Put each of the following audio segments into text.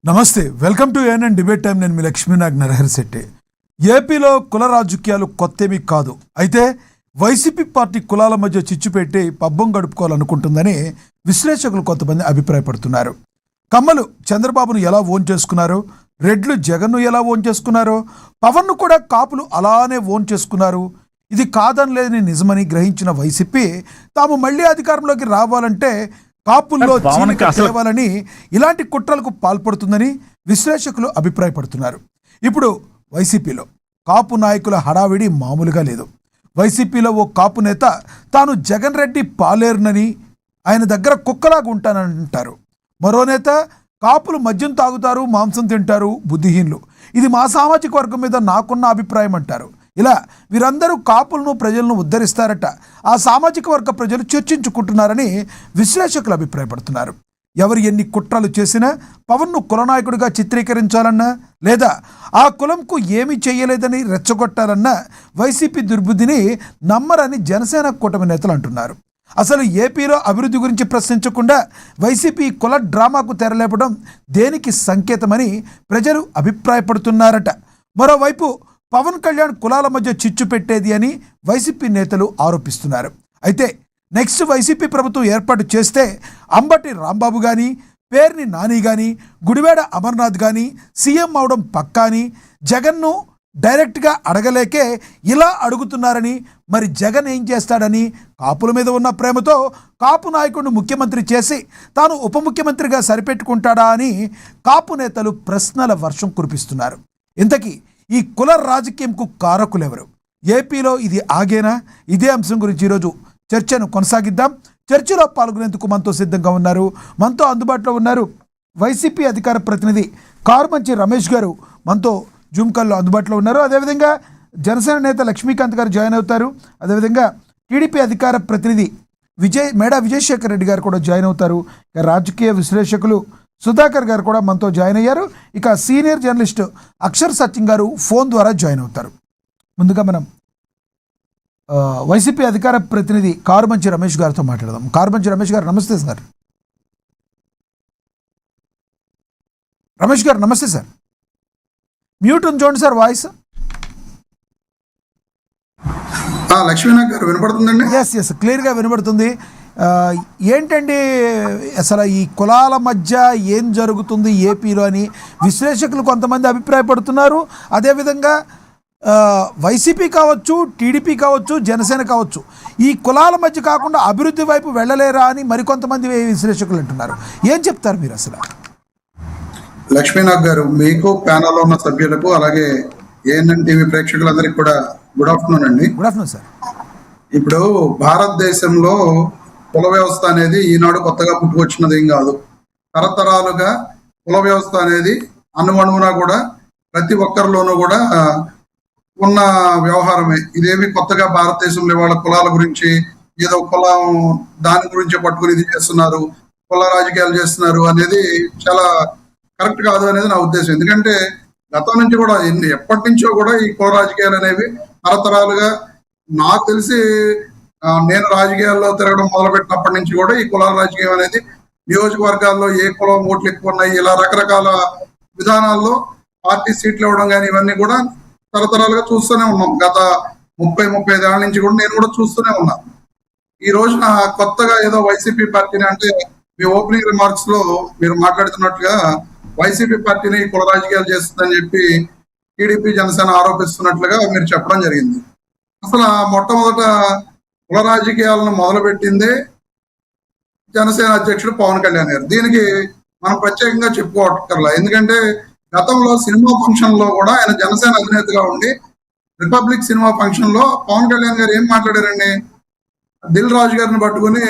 నమస్తే, welcome to ANN debate time. నేను మీ లక్ష్మీనాగ్ నరహరి శెట్టి. ఏపీలో కుల రాజకీయాలు కొత్తేమీ కాదు. అయితే వైసీపీ పార్టీ కులాల మధ్య చిచ్చు పెట్టి పబ్బం గడుపుకోవాలనుకుంటుందని విశ్లేషకులు కొంతమంది అభిప్రాయపడుతున్నారు. కమ్మలు చంద్రబాబును ఎలా ఓన్ చేసుకున్నారు, రెడ్లు జగన్ను ఎలా ఓన్ చేసుకున్నారు, పవన్ను కూడా కాపులు అలానే ఓన్ చేసుకున్నారు. ఇది కాదనలేదని నిజమని గ్రహించిన వైసీపీ తాము మళ్ళీ అధికారంలోకి రావాలంటే కాపుల్లో తేవాలని ఇలాంటి కుట్రలకు పాల్పడుతుందని విశ్లేషకులు అభిప్రాయపడుతున్నారు. ఇప్పుడు వైసీపీలో కాపు నాయకుల హడావిడి మామూలుగా లేదు. వైసీపీలో ఓ కాపు నేత తాను జగన్ రెడ్డి పాలేరునని, ఆయన దగ్గర కుక్కలాగా ఉంటానంటారు. మరో నేత కాపులు మద్యం తాగుతారు, మాంసం తింటారు, బుద్ధిహీనులు, ఇది మా సామాజిక వర్గం మీద నాకున్న అభిప్రాయం అంటారు. ఇలా వీరందరూ కాపులను ప్రజలను ఉద్ధరిస్తారట ఆ సామాజిక వర్గ ప్రజలు చర్చించుకుంటున్నారని విశ్లేషకులు అభిప్రాయపడుతున్నారు. ఎవరు ఎన్ని కుట్రలు చేసినా పవన్ను కులనాయకుడిగా చిత్రీకరించాలన్నా, లేదా ఆ కులంకు ఏమీ చేయలేదని రెచ్చగొట్టాలన్నా వైసీపీ దుర్బుద్ధిని నమ్మరని జనసేన కూటమి నేతలు అంటున్నారు. అసలు ఏపీలో అభివృద్ధి గురించి ప్రశ్నించకుండా వైసీపీ కుల డ్రామాకు తెరలేపడం దేనికి సంకేతమని ప్రజలు అభిప్రాయపడుతున్నారట. మరోవైపు పవన్ కళ్యాణ్ కులాల మధ్య చిచ్చు పెట్టేది అని వైసీపీ నేతలు ఆరోపిస్తున్నారు. అయితే నెక్స్ట్ వైసీపీ ప్రభుత్వం ఏర్పాటు చేస్తే అంబటి రాంబాబు కానీ, పేర్ని నాని కానీ, గుడివేడ అమర్నాథ్ కానీ సీఎం అవడం పక్కా అని, జగన్ను డైరెక్ట్గా అడగలేకే ఇలా అడుగుతున్నారని, మరి జగన్ ఏం చేస్తాడని, కాపుల మీద ఉన్న ప్రేమతో కాపు నాయకుడిని ముఖ్యమంత్రి చేసి తాను ఉప ముఖ్యమంత్రిగా సరిపెట్టుకుంటాడా అని కాపు నేతలు ప్రశ్నల వర్షం కురిపిస్తున్నారు. ఇంతకీ ఈ కుల రాజకీయంకు కారకులెవరు? ఏపీలో ఇది ఆగేనా? ఇదే అంశం గురించి ఈరోజు చర్చను కొనసాగిద్దాం. చర్చలో పాల్గొనేందుకు మనతో సిద్ధంగా ఉన్నారు, మనతో అందుబాటులో ఉన్నారు వైసీపీ అధికార ప్రతినిధి కారుమంచి రమేష్ గారు మనతో జూమ్ కాల్లో అందుబాటులో ఉన్నారు. అదేవిధంగా జనసేన నేత లక్ష్మీకాంత్ గారు జాయిన్ అవుతారు. అదేవిధంగా టీడీపీ అధికార ప్రతినిధి మేడా విజయశేఖర్ రెడ్డి గారు కూడా జాయిన్ అవుతారు. రాజకీయ విశ్లేషకులు సుధాకర్ గారు కూడా మనతో జాయిన్ అయ్యారు. ఇక సీనియర్ జర్నలిస్ట్ అక్షర్ సత్యం గారు ఫోన్ ద్వారా జాయిన్ అవుతారు. ముందుగా మనం వైసీపీ అధికార ప్రతినిధి కారుమంచి రమేష్ గారితో మాట్లాడదాం. కారుమంచి రమేష్ గారు నమస్తే సార్. రమేష్ గారు నమస్తే సార్. మ్యూట్ ఉంది చూడండి సార్ వాయిస్. లక్ష్మీనాథ్ గారు వినపడుతుందండి? ఎస్ క్లియర్గా వినపడుతుంది. ఏంటండి అసలు ఈ కులాల మధ్య ఏం జరుగుతుంది ఏపీలో అని విశ్లేషకులు కొంతమంది అభిప్రాయపడుతున్నారు. అదేవిధంగా వైసీపీ కావచ్చు, టీడీపీ కావచ్చు, జనసేన కావచ్చు, ఈ కులాల మధ్య కాకుండా అభివృద్ధి వైపు వెళ్ళలేరా అని మరికొంతమంది విశ్లేషకులు అంటున్నారు. ఏం చెప్తారు మీరు అసలు? లక్ష్మీనాథ్ గారు, మీకు ప్యానల్లో ఉన్న సభ్యులకు అలాగే ఏఎన్ఎన్ టీవీ ప్రేక్షకులందరికీ కూడా గుడ్ ఆఫ్టర్నూన్ అండి. Good afternoon sir. ఇప్పుడు భారతదేశంలో కుల వ్యవస్థ అనేది ఈనాడు కొత్తగా పుట్టుకొచ్చినది ఏం కాదు. తరతరాలుగా కుల వ్యవస్థ అనేది అణువణువునా కూడా ప్రతి ఒక్కరిలోనూ కూడా ఉన్న వ్యవహారమే. ఇదేమి కొత్తగా భారతదేశంలో వాళ్ళ కులాల గురించి ఏదో కులం దాని గురించి పట్టుకుని ఇది చేస్తున్నారు, కుల రాజకీయాలు చేస్తున్నారు అనేది చాలా కరెక్ట్ కాదు అనేది నా ఉద్దేశం. ఎందుకంటే గతం నుంచి కూడా ఎప్పటి నుంచో కూడా ఈ కుల రాజకీయాలు అనేవి తరతరాలుగా, నాకు తెలిసి నేను రాజకీయాల్లో తిరగడం మొదలుపెట్టినప్పటి నుంచి కూడా ఈ కులాల రాజకీయం అనేది నియోజకవర్గాల్లో ఏ కులం ఓట్లు ఎక్కువ ఉన్నాయి, ఇలా రకరకాల విధానాల్లో పార్టీ సీట్లు ఇవ్వడం కానీ ఇవన్నీ కూడా తరతరాలుగా చూస్తూనే ఉన్నాం. గత 30-35 ఏళ్ల నుంచి కూడా నేను కూడా చూస్తూనే ఉన్నాను. ఈ రోజున కొత్తగా ఏదో వైసీపీ పార్టీని, అంటే మీ ఓపెనింగ్ రిమార్క్స్ లో మీరు మాట్లాడుతున్నట్లుగా వైసీపీ పార్టీని కుల రాజకీయాలు చేస్తుందని చెప్పి టీడీపీ జనసేన ఆరోపిస్తున్నట్లుగా మీరు చెప్పడం జరిగింది. అసలు మొట్టమొదట కుల రాజకీయాలను మొదలుపెట్టిందే జనసేన అధ్యక్షుడు పవన్ కళ్యాణ్ గారు. దీనికి మనం ప్రత్యేకంగా చెప్పుకోవట్కర్లా. ఎందుకంటే గతంలో సినిమా ఫంక్షన్ లో కూడా ఆయన జనసేన అధినేతగా ఉండి రిపబ్లిక్ సినిమా ఫంక్షన్ లో పవన్ కళ్యాణ్ గారు ఏం మాట్లాడారండి? దిల్ రాజు గారిని పట్టుకుని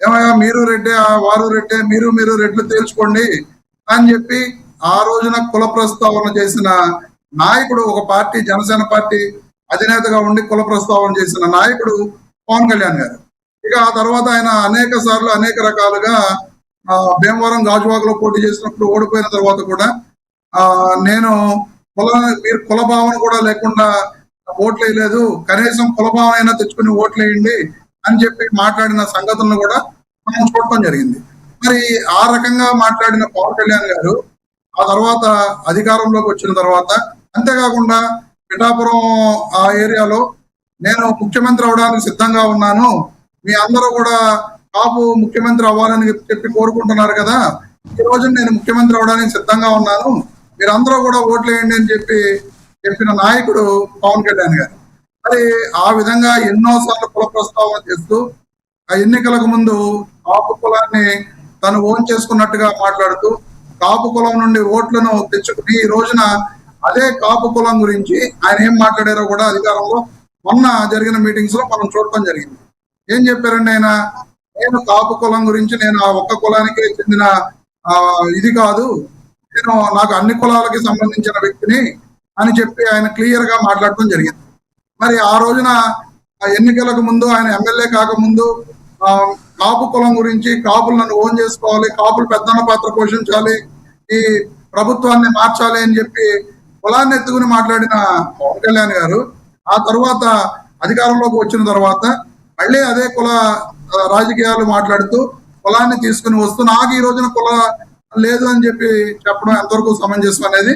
ఏమయ్యా మీరు రెడ్డే, వారు రెడ్డే, మీరు రెడ్లు తేల్చుకోండి అని చెప్పి ఆ రోజున కుల ప్రస్తావన చేసిన నాయకుడు, ఒక పార్టీ జనసేన పార్టీ అధినేతగా ఉండి కుల ప్రస్తావన చేసిన నాయకుడు పవన్ కళ్యాణ్ గారు. ఇక ఆ తర్వాత ఆయన అనేక సార్లు అనేక రకాలుగా భీమవరం గాజువాకలో పోటీ చేసినప్పుడు ఓడిపోయిన తర్వాత కూడా నేను మీరు కుల భావన కూడా లేకుండా ఓట్లు వేయలేదు, కనీసం కుల భావన అయినా తెచ్చుకుని ఓట్లు వేయండి అని చెప్పి మాట్లాడిన సంగతులను కూడా మనం చూడటం జరిగింది. మరి ఆ రకంగా మాట్లాడిన పవన్ కళ్యాణ్ గారు ఆ తర్వాత అధికారంలోకి వచ్చిన తర్వాత, అంతేకాకుండా పిఠాపురం ఆ ఏరియాలో నేను ముఖ్యమంత్రి అవడానికి సిద్ధంగా ఉన్నాను, మీ అందరూ కూడా కాపు ముఖ్యమంత్రి అవ్వాలని చెప్పి కోరుకుంటున్నారు కదా, ఈ రోజు నేను ముఖ్యమంత్రి అవడానికి సిద్ధంగా ఉన్నాను, మీరందరూ కూడా ఓట్లు వేయండి అని చెప్పిన నాయకుడు పవన్ కళ్యాణ్ గారు. మరి ఆ విధంగా ఎన్నోసార్లు కుల ప్రస్తావన చేస్తూ ఆ ఎన్నికలకు ముందు కాపు కులాన్ని తను ఓన్ చేసుకున్నట్టుగా మాట్లాడుతూ కాపు కులం నుండి ఓట్లను తెచ్చుకుని ఈ రోజున అదే కాపు కులం గురించి ఆయన ఏం మాట్లాడారో కూడా అధికారంలో మొన్న జరిగిన మీటింగ్స్ లో మనం చూడటం జరిగింది. ఏం చెప్పారండి ఆయన? నేను కాపు కులం గురించి, నేను ఆ ఒక్క కులానికి చెందిన ఇది కాదు, నేను నాకు అన్ని కులాలకి సంబంధించిన వ్యక్తిని అని చెప్పి ఆయన క్లియర్ గా మాట్లాడటం జరిగింది. మరి ఆ రోజున ఎన్నికలకు ముందు ఆయన ఎమ్మెల్యే కాకముందు కాపు కులం గురించి, కాపులు నన్ను ఓన్ చేసుకోవాలి, కాపులు పెద్దన్న పాత్ర పోషించాలి, ఈ ప్రభుత్వాన్ని మార్చాలి అని చెప్పి కులాన్ని ఎత్తుకుని మాట్లాడిన పవన్ కళ్యాణ్ గారు ఆ తర్వాత అధికారంలోకి వచ్చిన తర్వాత మళ్ళీ అదే కుల రాజకీయాలు మాట్లాడుతూ కులాన్ని తీసుకుని వస్తూ నాకు ఈ రోజున కుల లేదు అని చెప్పి చెప్పడం ఎంతవరకు సమంజసం అనేది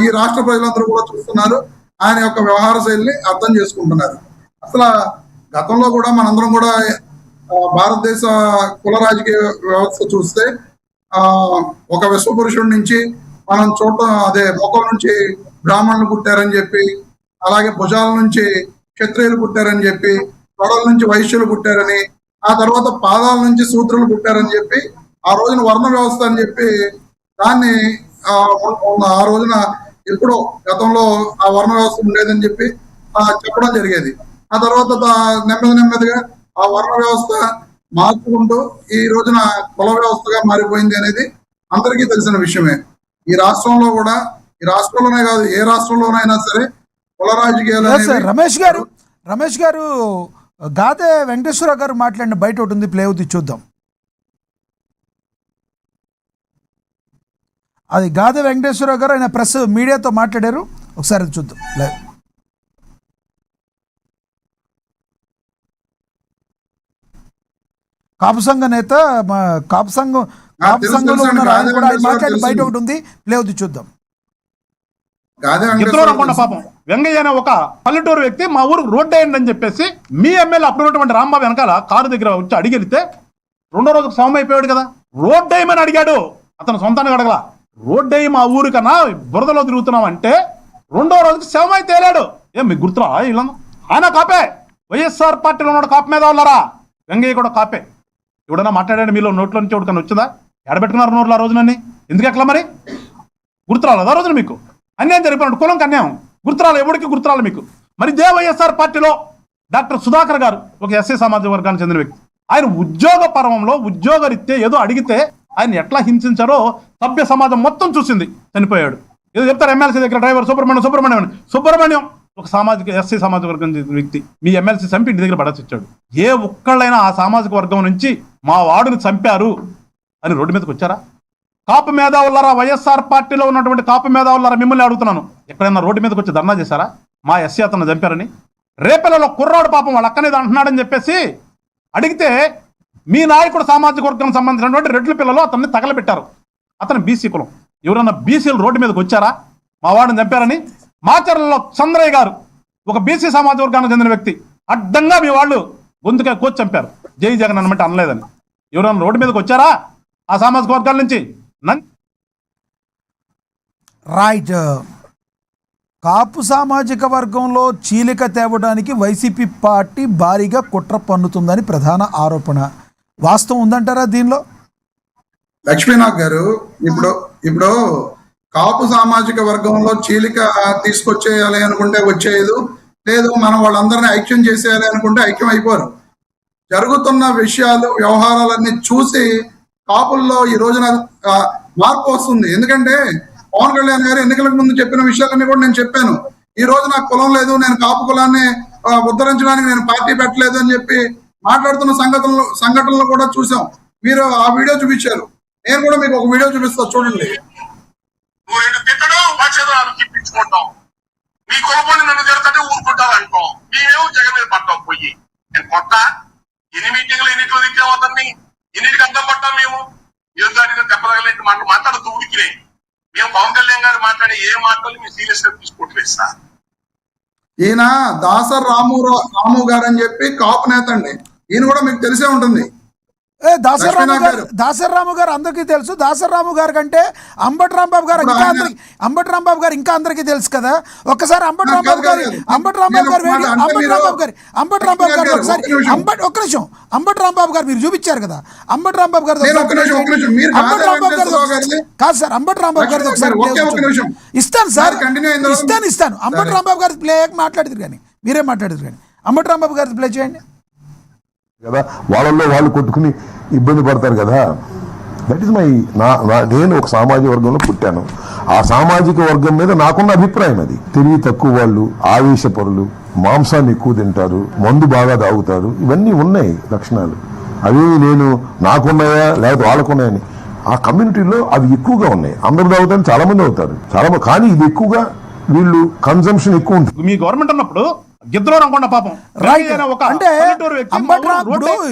ఈ రాష్ట్ర ప్రజలందరూ కూడా చూస్తున్నారు. ఆయన యొక్క వ్యవహార శైలిని అర్థం చేసుకుంటున్నారు. అసలు గతంలో కూడా మనందరం కూడా భారతదేశ కుల రాజకీయ వ్యవస్థ చూస్తే ఒక విశ్వపురుషుడి నుంచి మనం చూడటం, అదే మొక్కల నుంచి బ్రాహ్మణులు పుట్టారని చెప్పి, అలాగే భుజాల నుంచి క్షత్రియులు పుట్టారని చెప్పి, తొడల నుంచి వైశ్యులు పుట్టారని, ఆ తర్వాత పాదాల నుంచి శూద్రులు పుట్టారని చెప్పి, ఆ రోజున వర్ణ వ్యవస్థ అని చెప్పి దాన్ని ఆ రోజున ఎప్పుడో గతంలో ఆ వర్ణ వ్యవస్థ ఉండేదని చెప్పి చెప్పడం జరిగేది. ఆ తర్వాత నెమ్మదిగా ఆ వర్ణ వ్యవస్థ మార్చుకుంటూ ఈ రోజున కుల వ్యవస్థగా మారిపోయింది అనేది అందరికీ తెలిసిన విషయమే. ఈ రాష్ట్రంలో కూడా, ఈ రాష్ట్రంలోనే కాదు ఏ రాష్ట్రంలోనైనా సరే కుల రాజకీయాలు. రమేష్ గారు గాదే వెంకటేశ్వర గారు మాట్లాడిన బయట ఒకటి ఉంది, ప్లే అవుతుంది, చూద్దాం. అది గాదే వెంకటేశ్వర గారు ఆయన ప్రెస్ మీడియాతో మాట్లాడారు, ఒకసారి చూద్దాం లైవ్. కాపు సంఘ నేత, కాపు సంఘంలో ఉన్నారు ఆయన కూడా, ఆయన మాట్లాడిన బయట ఒకటి ఉంది, ప్లే అవుతుంది, చూద్దాం. పాపం వెంగయ్య అనే ఒక పల్లెటూరు వ్యక్తి మా ఊరు రోడ్డు అయ్యండి అని చెప్పేసి మీ ఎమ్మెల్యే అప్పుడు ఉన్నటువంటి రాంబాబు వెనకాల కారు దగ్గర వచ్చి అడిగెళ్తే రెండో రోజు శవం అయిపోయాడు కదా. రోడ్డు వేయమని అడిగాడు, అతను సొంతానికి అడగల. రోడ్డు వేయి మా ఊరు కన్నా బురదలో తిరుగుతున్నాం అంటే రెండో రోజుకి శవం అయితే తేలాడు. ఏం మీకు గుర్తురా? ఇలా ఆయన కాపే, వైఎస్ఆర్ పార్టీలో ఉన్నాడు, కాపు మీద వాళ్ళరా. వెంగయ్య కూడా కాపే. ఎవడన్నా మాట్లాడాడు మీలో నోట్లో నుంచి ఎవరికన్నా వచ్చిందా? ఎడబెట్టుకున్నారు నోట్లో ఆ రోజునని? ఎందుకు ఎట్లా మరి గుర్తురాలేదు ఆ రోజున? మీకు అన్యాయం జరిగిపోయినట్టు కులం కన్యాయం గుర్తురాలి, ఎవరికి గుర్తురాలి మీకు? మరి ఇదే వైఎస్ఆర్ పార్టీలో డాక్టర్ సుధాకర్ గారు ఒక ఎస్సీ సామాజిక వర్గానికి చెందిన వ్యక్తి. ఆయన ఉద్యోగ పర్వంలో ఉద్యోగరీత్యా ఏదో అడిగితే ఆయన ఎట్లా హింసించారో సభ్య సమాజం మొత్తం చూసింది. చనిపోయాడు. ఏదో చెప్తారు ఎమ్మెల్సీ దగ్గర డ్రైవర్ సుబ్రహ్మణ్యం ఒక ఎస్సీ సామాజిక వర్గం చెందిన వ్యక్తి మీ ఎమ్మెల్సీ చంపి ఇంటి దగ్గర పడేసిచ్చాడు. ఏ ఒక్కళ్ళైనా ఆ సామాజిక వర్గం నుంచి మా వాడుని చంపారు అని రోడ్డు మీదకి వచ్చారా? కాపు మేధావులారా, వైఎస్ఆర్ పార్టీలో ఉన్నటువంటి కాపు మేధావులారా, మిమ్మల్ని అడుగుతున్నాను, ఎక్కడైనా రోడ్డు మీదకి వచ్చి ధర్నా చేశారా మా ఎస్సీ అతను చంపారని? రేపల్లలో కుర్రాడు పాపం వాళ్ళ అక్కనేది అంటున్నాడని చెప్పేసి అడిగితే మీ నాయకుడు సామాజిక వర్గానికి సంబంధించినటువంటి రెడ్ల పిల్లలు అతన్ని తగలబెట్టారు. అతను బీసీ కులం. ఎవరన్నా బీసీలు రోడ్డు మీదకి వచ్చారా మా వాడిని చంపారని? మాచర్లలో చంద్రయ్య గారు ఒక బీసీ సామాజిక వర్గానికి చెందిన వ్యక్తి అడ్డంగా మీ వాళ్ళు గొంతుగా కోచి చంపారు. జై జగన్ అనమంటే అనలేదని. ఎవరన్నా రోడ్డు మీదకి వచ్చారా ఆ సామాజిక వర్గాల నుంచి? రైట్. కాపు సామాజిక వర్గంలో చీలిక తేవడానికి వైసీపీ పార్టీ భారీగా కుట్ర పన్నుతుందని ప్రధాన ఆరోపణ. వాస్తవం ఉందంటారా దీనిలో? లక్ష్మీనాథ్ గారు, ఇప్పుడు కాపు సామాజిక వర్గంలో చీలిక తీసుకొచ్చేయాలి అనుకుంటే వచ్చేయదు, లేదు మనం వాళ్ళందరినీ ఐక్యం చేసేయాలి అనుకుంటే ఐక్యం అయిపోరు. జరుగుతున్న విషయాలు, వ్యవహారాలన్నీ చూసి కాపుల్లో ఈ రోజున మార్పు వస్తుంది. ఎందుకంటే పవన్ కళ్యాణ్ గారు ఎన్నికలకు ముందు చెప్పిన విషయాలన్నీ కూడా నేను చెప్పాను. ఈ రోజు నాకు కులం లేదు, నేను కాపు కులాన్ని ఉద్ధరించడానికి నేను పార్టీ పెట్టలేదు అని చెప్పి మాట్లాడుతున్న సంఘటనలు కూడా చూసాం. మీరు ఆ వీడియో చూపించారు, నేను కూడా మీకు ఒక వీడియో చూపిస్తా, చూడండి. మీ కులపోని నన్ను జరుగుతుంటే ఊరుకుంటారు అనుకో, మేమేమో జగన్ మీద పట్టాం పోయి. నేను కొత్త ఎన్ని మీటింగ్లు ఎన్నిట్లో దిగాం, అతన్ని ఎన్నిటికి అర్థం పట్టాం మేము. ఏదో దెబ్బ తగలేంటి మాట్లాడుతూ ఉడికినాయి. పవన్ కళ్యాణ్ గారు మాట్లాడే ఏ మాటలు మీరు సీరియస్ గా తీసుకోవట్లేదు సార్. ఈయన దాసర్ రాము గారు అని చెప్పి కాపు నేత అండి. ఈయన కూడా మీకు తెలిసే ఉంటుంది. దాసర్ రాము గారు అందరికీ తెలుసు. దాసర్ రాము గారు కంటే అంబటి రాంబాబు గారు ఇంకా అందరికీ తెలుసు కదా. ఒక్కసారి అంబటి రాంబాబు గారు మీరు చూపించారు కదా. అంబటి రాంబాబు గారు కాదు సార్, అంబటి రాంబాబు గారు ఒకసారి ఇస్తాను సార్, ఇస్తాను. అంబటి రాంబాబు గారు ప్లే మాట్లాడతారు కానీ మీరే మాట్లాడతారు కానీ అంబటి రాంబాబు గారు ప్లే చేయండి కదా. వాళ్ళల్లో వాళ్ళు కొట్టుకుని ఇబ్బంది పడతారు కదా. దట్ ఈస్ మై నేను ఒక సామాజిక వర్గంలో పుట్టాను. ఆ సామాజిక వర్గం మీద నాకున్న అభిప్రాయం అది. తెలివి తక్కువ వాళ్ళు, ఆవేశపరులు, మాంసాన్ని ఎక్కువ తింటారు, మందు బాగా తాగుతారు, ఇవన్నీ ఉన్నాయి లక్షణాలు. అవి నేను నాకున్నాయా లేకపోతే వాళ్ళకున్నాయని ఆ కమ్యూనిటీలో అవి ఎక్కువగా ఉన్నాయి. అందరు తాగుతారు, చాలా మంది అవుతారు, కానీ ఇది ఎక్కువగా వీళ్ళు కన్సంప్షన్ ఎక్కువ ఉంటుంది. మీ గవర్నమెంట్ ఉన్నప్పుడు గిద్దరు అనుకున్న పాపం అంటే అంబటి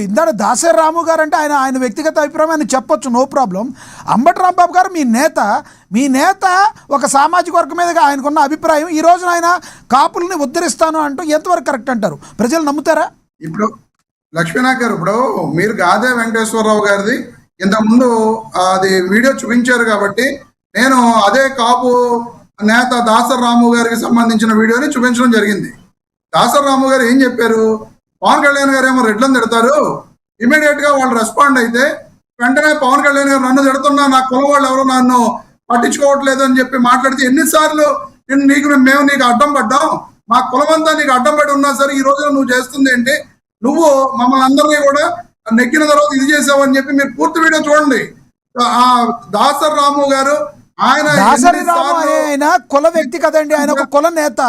ఇందాక దాసర్ రాము గారు అంటే ఆయన వ్యక్తిగత అభిప్రాయం ఆయన చెప్పొచ్చు, నో ప్రాబ్లం. అంబటి రాంబాబు గారు మీ నేత ఒక సామాజిక వర్గం మీద ఆయనకున్న అభిప్రాయం ఈ రోజున ఆయన కాపుల్ని ఉద్ధరిస్తాను అంటూ ఎంతవరకు కరెక్ట్ అంటారు? ప్రజలు నమ్ముతారా? ఇప్పుడు లక్ష్మీనాథ్ గారు, ఇప్పుడు మీరు గాదే వెంకటేశ్వరరావు గారిది ఇంతకుముందు అది వీడియో చూపించారు కాబట్టి నేను అదే కాపు నేత దాసర్ రాము గారికి సంబంధించిన వీడియోని చూపించడం జరిగింది. దాసర్ రాము గారు ఏం చెప్పారు? పవన్ కళ్యాణ్ గారు ఏమో రెడ్లను తిడతారు, ఇమీడియట్ గా వాళ్ళు రెస్పాండ్ అయితే వెంటనే పవన్ కళ్యాణ్ గారు నన్ను తిడుతున్నా, నా కులం వాళ్ళు ఎవరు నన్ను పట్టించుకోవట్లేదు అని చెప్పి మాట్లాడితే ఎన్నిసార్లు మేము నీకు అడ్డం పడ్డాం, మా కులమంతా నీకు అడ్డం పడి ఉన్నా సరే ఈ రోజున నువ్వు చేస్తుంది ఏంటి, నువ్వు మమ్మల్ని అందరినీ కూడా నెక్కిన తర్వాత ఇది చేసావు అని చెప్పి మీరు పూర్తి వీడియో చూడండి. ఆ దాసర్ రాము గారు ఆయన కుల వ్యక్తి కదండి, ఆయన ఒక కుల నేత.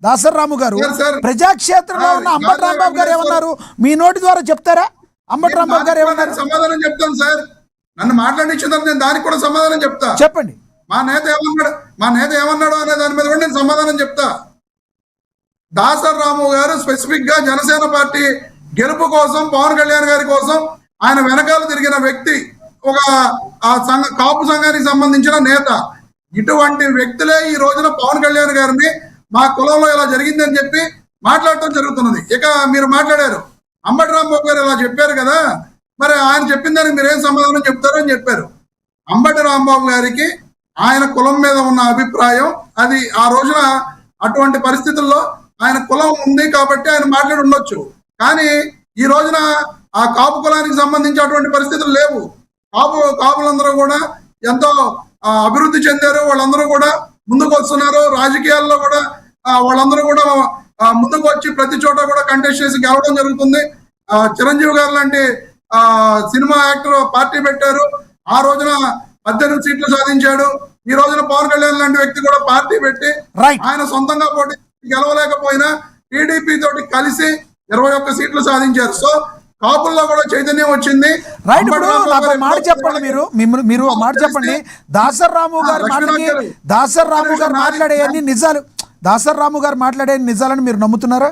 దాసర్ రాము గారు ప్రజాక్షేత్రంలో ఉన్న అంబటి రాంబాబు గారు ఏమన్నారు? మీ నోటి ద్వారా చెప్తారా? అంబటి రాంబాబు గారు ఏమన్నారు? సమాధానం చెప్తాను సార్. నన్ను మాట్లాడించిన నేను దానికి కూడా సమాధానం చెప్తా. చెప్పండి. మా నేత ఏమన్నాడు అనే దాని మీద కూడా నేను సమాధానం చెప్తా. దాసర్ రాము గారు స్పెసిఫిక్ గా జనసేన పార్టీ గెలుపు కోసం, పవన్ కళ్యాణ్ గారి కోసం ఆయన వెనకాల తిరిగిన వ్యక్తి, ఒక కాపు సంఘానికి సంబంధించిన నేత. ఇటువంటి వ్యక్తులే ఈ రోజున పవన్ కళ్యాణ్ గారిని మా కులంలో ఇలా జరిగింది అని చెప్పి మాట్లాడటం జరుగుతున్నది. ఇక మీరు మాట్లాడారు, అంబటి రాంబాబు గారు ఇలా చెప్పారు కదా, మరి ఆయన చెప్పిన దానికి మీరేం సమాధానం చెప్తారు అని చెప్పారు. అంబటి రాంబాబు గారికి ఆయన కులం మీద ఉన్న అభిప్రాయం అది ఆ రోజున అటువంటి పరిస్థితుల్లో ఆయన కులం ఉంది కాబట్టి ఆయన మాట్లాడి ఉండొచ్చు. కానీ ఈ రోజున ఆ కాపు కులానికి సంబంధించి అటువంటి పరిస్థితులు లేవు. కాపులందరూ కూడా ఎంతో అభివృద్ధి చెందారు, వాళ్ళందరూ కూడా ముందుకు వస్తున్నారు. రాజకీయాల్లో కూడా వాళ్ళందరూ కూడా ముందుకు వచ్చి ప్రతి చోట కూడా కంటెస్ట్ చేసి గెలవడం జరుగుతుంది. చిరంజీవి గారు లాంటి సినిమా యాక్టర్ పార్టీ పెట్టారు, ఆ రోజున 18 సీట్లు సాధించాడు. ఈ రోజున పవన్ కళ్యాణ్ లాంటి వ్యక్తి కూడా పార్టీ పెట్టి ఆయన సొంతంగా పోటీ గెలవలేకపోయినా టీడీపీ తోటి కలిసి 21 సీట్లు సాధించారు. సో కాపుల్లో కూడా చైతన్యం వచ్చింది. రైట్. ఇప్పుడు నాకు మాట చెప్పండి, మీరు మాట చెప్పండి. దాసర్ రాము గారు మాట్లాడే నిజాలు, దాసర్ రాము గారు మాట్లాడే నిజాలను మీరు నమ్ముతున్నారా?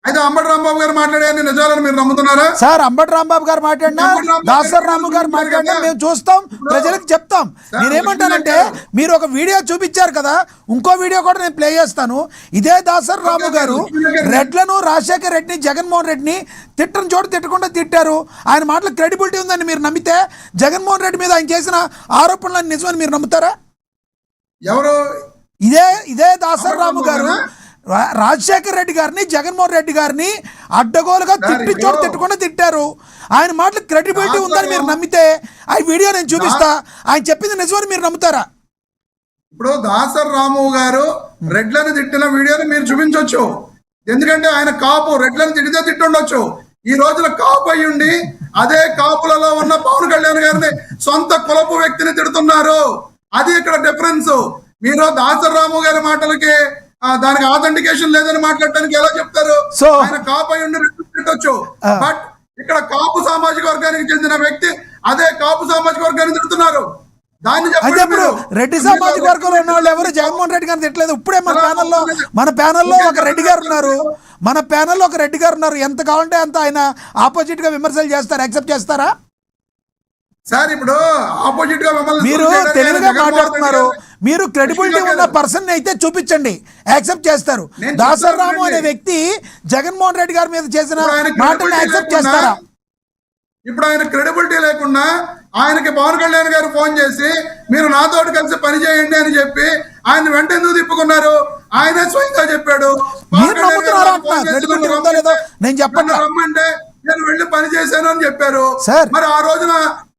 అయితే అంబటి రాంబాబు గారు మాట్లాడే నిజాలను మీరు నమ్ముతున్నారా? సార్, అంబటి రాంబాబు గారు మాట్లాడినా, దాసర్ రాము గారు మాట్లాడినా మేము చూస్తాం, ప్రజలకు చెప్తాం. నేనేమంటానంటే మీరు ఒక వీడియో చూపించారు కదా, ఇంకో వీడియో కూడా నేను ప్లే చేస్తాను. ఇదే దాసర్ రాము గారు రెడ్లను, రాజశేఖర్ రెడ్డిని, జగన్మోహన్ రెడ్డిని తిట్టని చోటు తిట్టకుండా తిట్టారు. ఆయన మాటలు క్రెడిబిలిటీ ఉందని మీరు నమ్మితే జగన్మోహన్ రెడ్డి మీద ఆయన చేసిన ఆరోపణలు నిజమని మీరు నమ్ముతారా? ఎవరు? ఇదే దాసర్ రాము గారు రాజశేఖర్ రెడ్డి గారిని, జగన్మోహన్ రెడ్డి గారిని అడ్డగోలుగా చోటు తిట్టకుండా తిట్టారు. ఆయన మాటలు క్రెడిబిలిటీ ఉందని మీరు నమ్మితే ఆ వీడియో నేను చూపిస్తా, ఆయన చెప్పింది నిజమని మీరు నమ్ముతారా? ఇప్పుడు దాసర్ రాము గారు రెడ్లను తిట్టిన వీడియోని మీరు చూపించవచ్చు, ఎందుకంటే ఆయన కాపు, రెడ్లను తిడితే తిట్టుండొచ్చు. ఈ రోజున కాపు అయ్యుండి అదే కాపులలో ఉన్న పవన్ కళ్యాణ్ గారిని సొంత కులపు వ్యక్తిని తిడుతున్నారు. అది ఇక్కడ డిఫరెన్స్. మీరు దాసర్ రాము గారి మాటలకి దానికి ఆథెంటికేషన్ లేదని మాట్లాడటానికి ఎలా చెప్తారు? ఆయన కాపు అయ్యుండి రెడ్లు తిట్టొచ్చు, బట్ ఇక్కడ కాపు సామాజిక వర్గానికి చెందిన వ్యక్తి అదే కాపు సామాజిక వర్గాన్ని తిడుతున్నారు. అయితే ఇప్పుడు రెడ్డి సామాజిక వర్గంలో ఉన్న వాళ్ళు ఎవరు జగన్మోహన్ రెడ్డి గారిని తిట్టలేదు. ఇప్పుడే మన ప్యానల్లో ఒక రెడ్డి గారు ఉన్నారు. ఎంత కావాలంటే అంత ఆయన ఆపోజిట్ గా విమర్శలు చేస్తారు. యాక్సెప్ట్ చేస్తారా? సార్ ఇప్పుడు ఆపోజిట్ గా మిమ్మల్ని మీరు చూసి చేయడానికి తెలివిగా జగన్మోహన్ రెడ్డి మాట్లాడుతున్నారు. గారు- మీరు క్రెడిబిలిటీ ఉన్న పర్సన్ అయితే చూపించండి, యాక్సెప్ట్ చేస్తారు. నేను దాసరాము చెప్తాను అనే వ్యక్తి జగన్మోహన్ రెడ్డి గారి మీద చేసిన ఇప్పుడు ఆయన మాటల్ని credibility యాక్సెప్ట్ లేకుండా- చేస్తారా? ఇప్పుడు ఆయన క్రెడిబిలిటీ లేకుండా ఆయనకి పవన్ కళ్యాణ్ గారు ఫోన్ చేసి మీరు నాతోటి కలిసి పని చేయండి అని చెప్పి ఆయన వెంట ఎందుకు తిప్పుకున్నారు? ఆయనే స్వయంగా చెప్పాడు. పవన్ మీరు కళ్యాణ్ గారు నమ్ముతున్నారా నాకు ఫోన్ అంటున్నా? చేసి credibility నన్ను ఉందో లేదో రమ్మంటే- నేను చెప్పట్లా. నన్ను రమ్మంటే నేను వెళ్ళి పని చేశాను అని చెప్పారు. సార్. మరి ఆ రోజున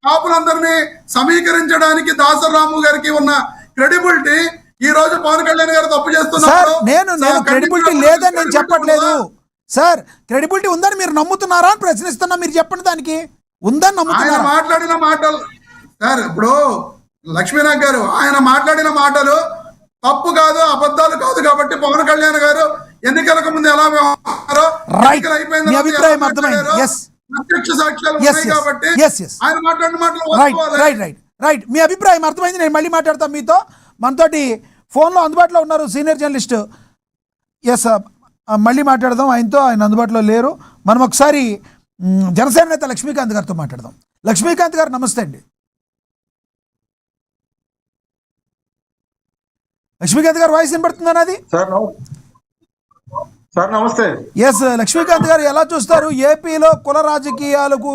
కాపులందరినీ సమీకరించడానికి దాసరాము గారికి ఉన్న క్రెడిబిలిటీ ఈ రోజు పవన్ కళ్యాణ్ గారు తప్పు సార్ చేస్తున్నారు. నేను క్రెడిబిలిటీ లేదని నేను చెప్పట్లేదు సార్. క్రెడిబిలిటీ ఉందని మీరు నమ్ముతున్నారా అని ప్రశ్నిస్తున్నా. మీరు చెప్పండి, దానికి ఉందని ఆయన నమ్ముతున్నారా? మాట్లాడిన మాటలు సార్, ఇప్పుడు లక్ష్మీనాథ్ గారు ఆయన మాట్లాడిన మాటలు తప్పు కాదు, అబద్ధాలు కాదు కాబట్టి పవన్ కళ్యాణ్ గారు ఎన్నికలకు ముందు ఎలా వ్యవహరించారో, Right. ఎన్నికలు అయిపోయిన మీ తర్వాత అభిప్రాయం ఎలా అర్థమైంది. మాట్లాడారో Yes. ప్రత్యక్ష సాక్ష్యాలు Yes, ఉన్నాయి yes. కాబట్టి Yes, yes. ఆయన మాట్లాడిన మాటలు రైట్ వాస్తవాలే. రైట్ రైట్ రైట్ మీ అభిప్రాయం అర్థమైంది. నేను మళ్ళీ మాట్లాడతాను మీతో. మనతోటి ఫోన్లో అందుబాటులో ఉన్నారు సీనియర్ జర్నలిస్ట్. ఎస్, మళ్ళీ మాట్లాడదాం ఆయనతో. ఆయన అందుబాటులో లేరు. మనం ఒకసారి జనసేన నేత లక్ష్మీకాంత్ గారితో మాట్లాడదాం. లక్ష్మీకాంత్ గారు నమస్తే అండి. లక్ష్మీకాంత్ గారు వాయిస్ వినపడుతుందా నాది? సార్ నమస్తే. ఎస్, లక్ష్మీకాంత్ గారు ఎలా చూస్తారు? ఏపీలో కుల రాజకీయాలకు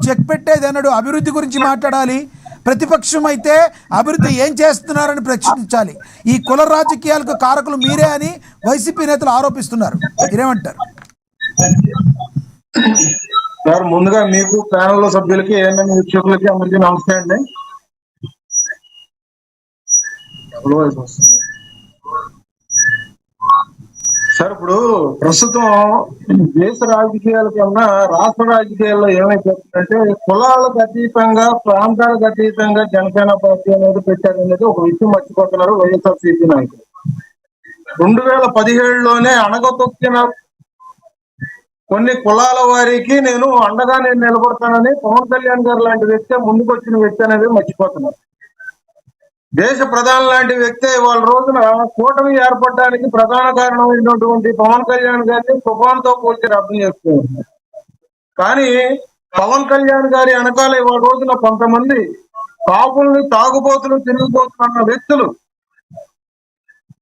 చెక్ పెట్టేది అన్నాడు. అభివృద్ధి గురించి మాట్లాడాలి, ప్రతిపక్షం అయితే అభివృద్ధి ఏం చేస్తున్నారని ప్రశ్నించాలి. ఈ కుల రాజకీయాలకు కారకులు మీరే అని వైసీపీ నేతలు ఆరోపిస్తున్నారు. మీరేమంటారు? సార్ ముందుగా మీకు ప్యానెల్లో సభ్యులకి ఏమైనా వీక్షకులకి అందరికీ నమస్తే అండి. సార్ ఇప్పుడు ప్రస్తుతం దేశ రాజకీయాల కన్నా రాష్ట్ర రాజకీయాల్లో ఏమైపోతుందంటే కులాలకు అతీతంగా ప్రాంతాలకు అతీతంగా జనసేన పార్టీ అనేది పెట్టారనేది ఒక విషయం మర్చిపోతున్నారు వైఎస్ఆర్సీపీ నాయకులు. 2017లోనే అణగతొక్కిన కొన్ని కులాల వారికి నేను అండగా నిలబడతానని పవన్ కళ్యాణ్ గారు లాంటి వ్యక్తి ముందుకొచ్చిన వ్యక్తి అనేది మర్చిపోతున్నారు. దేశ ప్రధాని లాంటి వ్యక్తి వాళ్ళ రోజున కూటమి ఏర్పడడానికి ప్రధాన కారణమైనటువంటి పవన్ కళ్యాణ్ గారిని తుఫాన్తో పోల్చి అర్థం చేసుకుంటున్నారు. కానీ పవన్ కళ్యాణ్ గారి వెనకాల ఇవాళ రోజున కొంతమంది కాపుల్ని తాగుబోతులు తిరిగిపోతున్న వ్యక్తులు,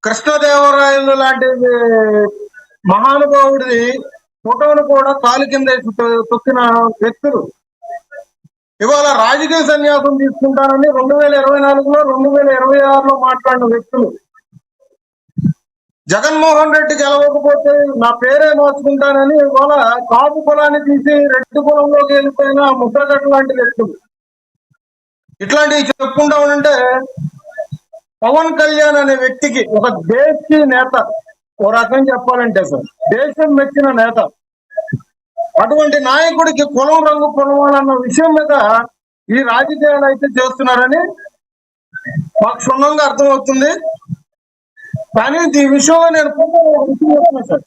కృష్ణదేవరాయలు లాంటి మహానుభావుడి ఫోటోను కూడా కాలు కింద తొక్కిన వ్యక్తులు ఇవాళ రాజకీయ సన్యాసం తీసుకుంటానని 2024లో 2026లో మాట్లాడిన వ్యక్తులు, జగన్మోహన్ రెడ్డి గెలవకపోతే నా పేరే మార్చుకుంటానని ఇవాళ కాపు కులాన్ని తీసి రెడ్డి కులంలోకి వెళ్ళిపోయిన ముద్రగడ్డ లాంటి వ్యక్తులు, ఇట్లాంటివి చెప్పుకుంటా ఉంటే పవన్ కళ్యాణ్ అనే వ్యక్తికి ఒక దేశీ నేత, ఓ రకంగా చెప్పాలంటే సార్ దేశం మెచ్చిన నేత, అటువంటి నాయకుడికి కులం రంగు పొలవాలన్న విషయం మీద ఈ రాజకీయాలు అయితే చేస్తున్నారని మాకు క్షుణ్ణంగా అర్థమవుతుంది. కానీ ఈ విషయంలో నేను సార్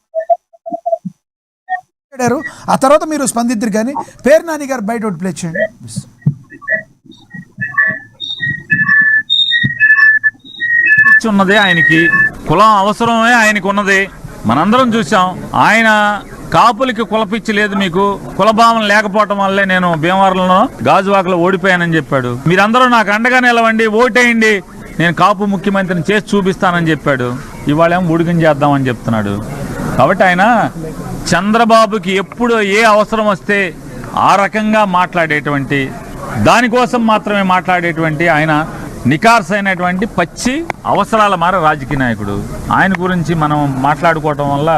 ఆ తర్వాత మీరు స్పందిద్దరు. కానీ పేరు నాని గారు బయట ఒకటి ప్లే చేయండి. ఉన్నదే ఆయనకి, కులం అవసరమే ఆయనకు ఉన్నది. మనందరం చూసాం. ఆయన కాపులకి కులపిచ్చి లేదు, మీకు కులభావం లేకపోవటం వల్లే నేను భీమవరంలో గాజువాకలో ఓడిపోయానని చెప్పాడు. మీరందరూ నాకు అండగా నిలవండి, ఓటేయండి, నేను కాపు ముఖ్యమంత్రిని చేసి చూపిస్తానని చెప్పాడు. ఇవాళేమో ఉడికిం చేద్దామని చెప్తున్నాడు. కాబట్టి ఆయన చంద్రబాబుకి ఎప్పుడు ఏ అవసరం వస్తే ఆ రకంగా మాట్లాడేటువంటి, దానికోసం మాత్రమే మాట్లాడేటువంటి ఆయన నికార్స్ అయినటువంటి పచ్చి అవసరాల మార రాజకీయ నాయకుడు. ఆయన గురించి మనం మాట్లాడుకోవటం వల్ల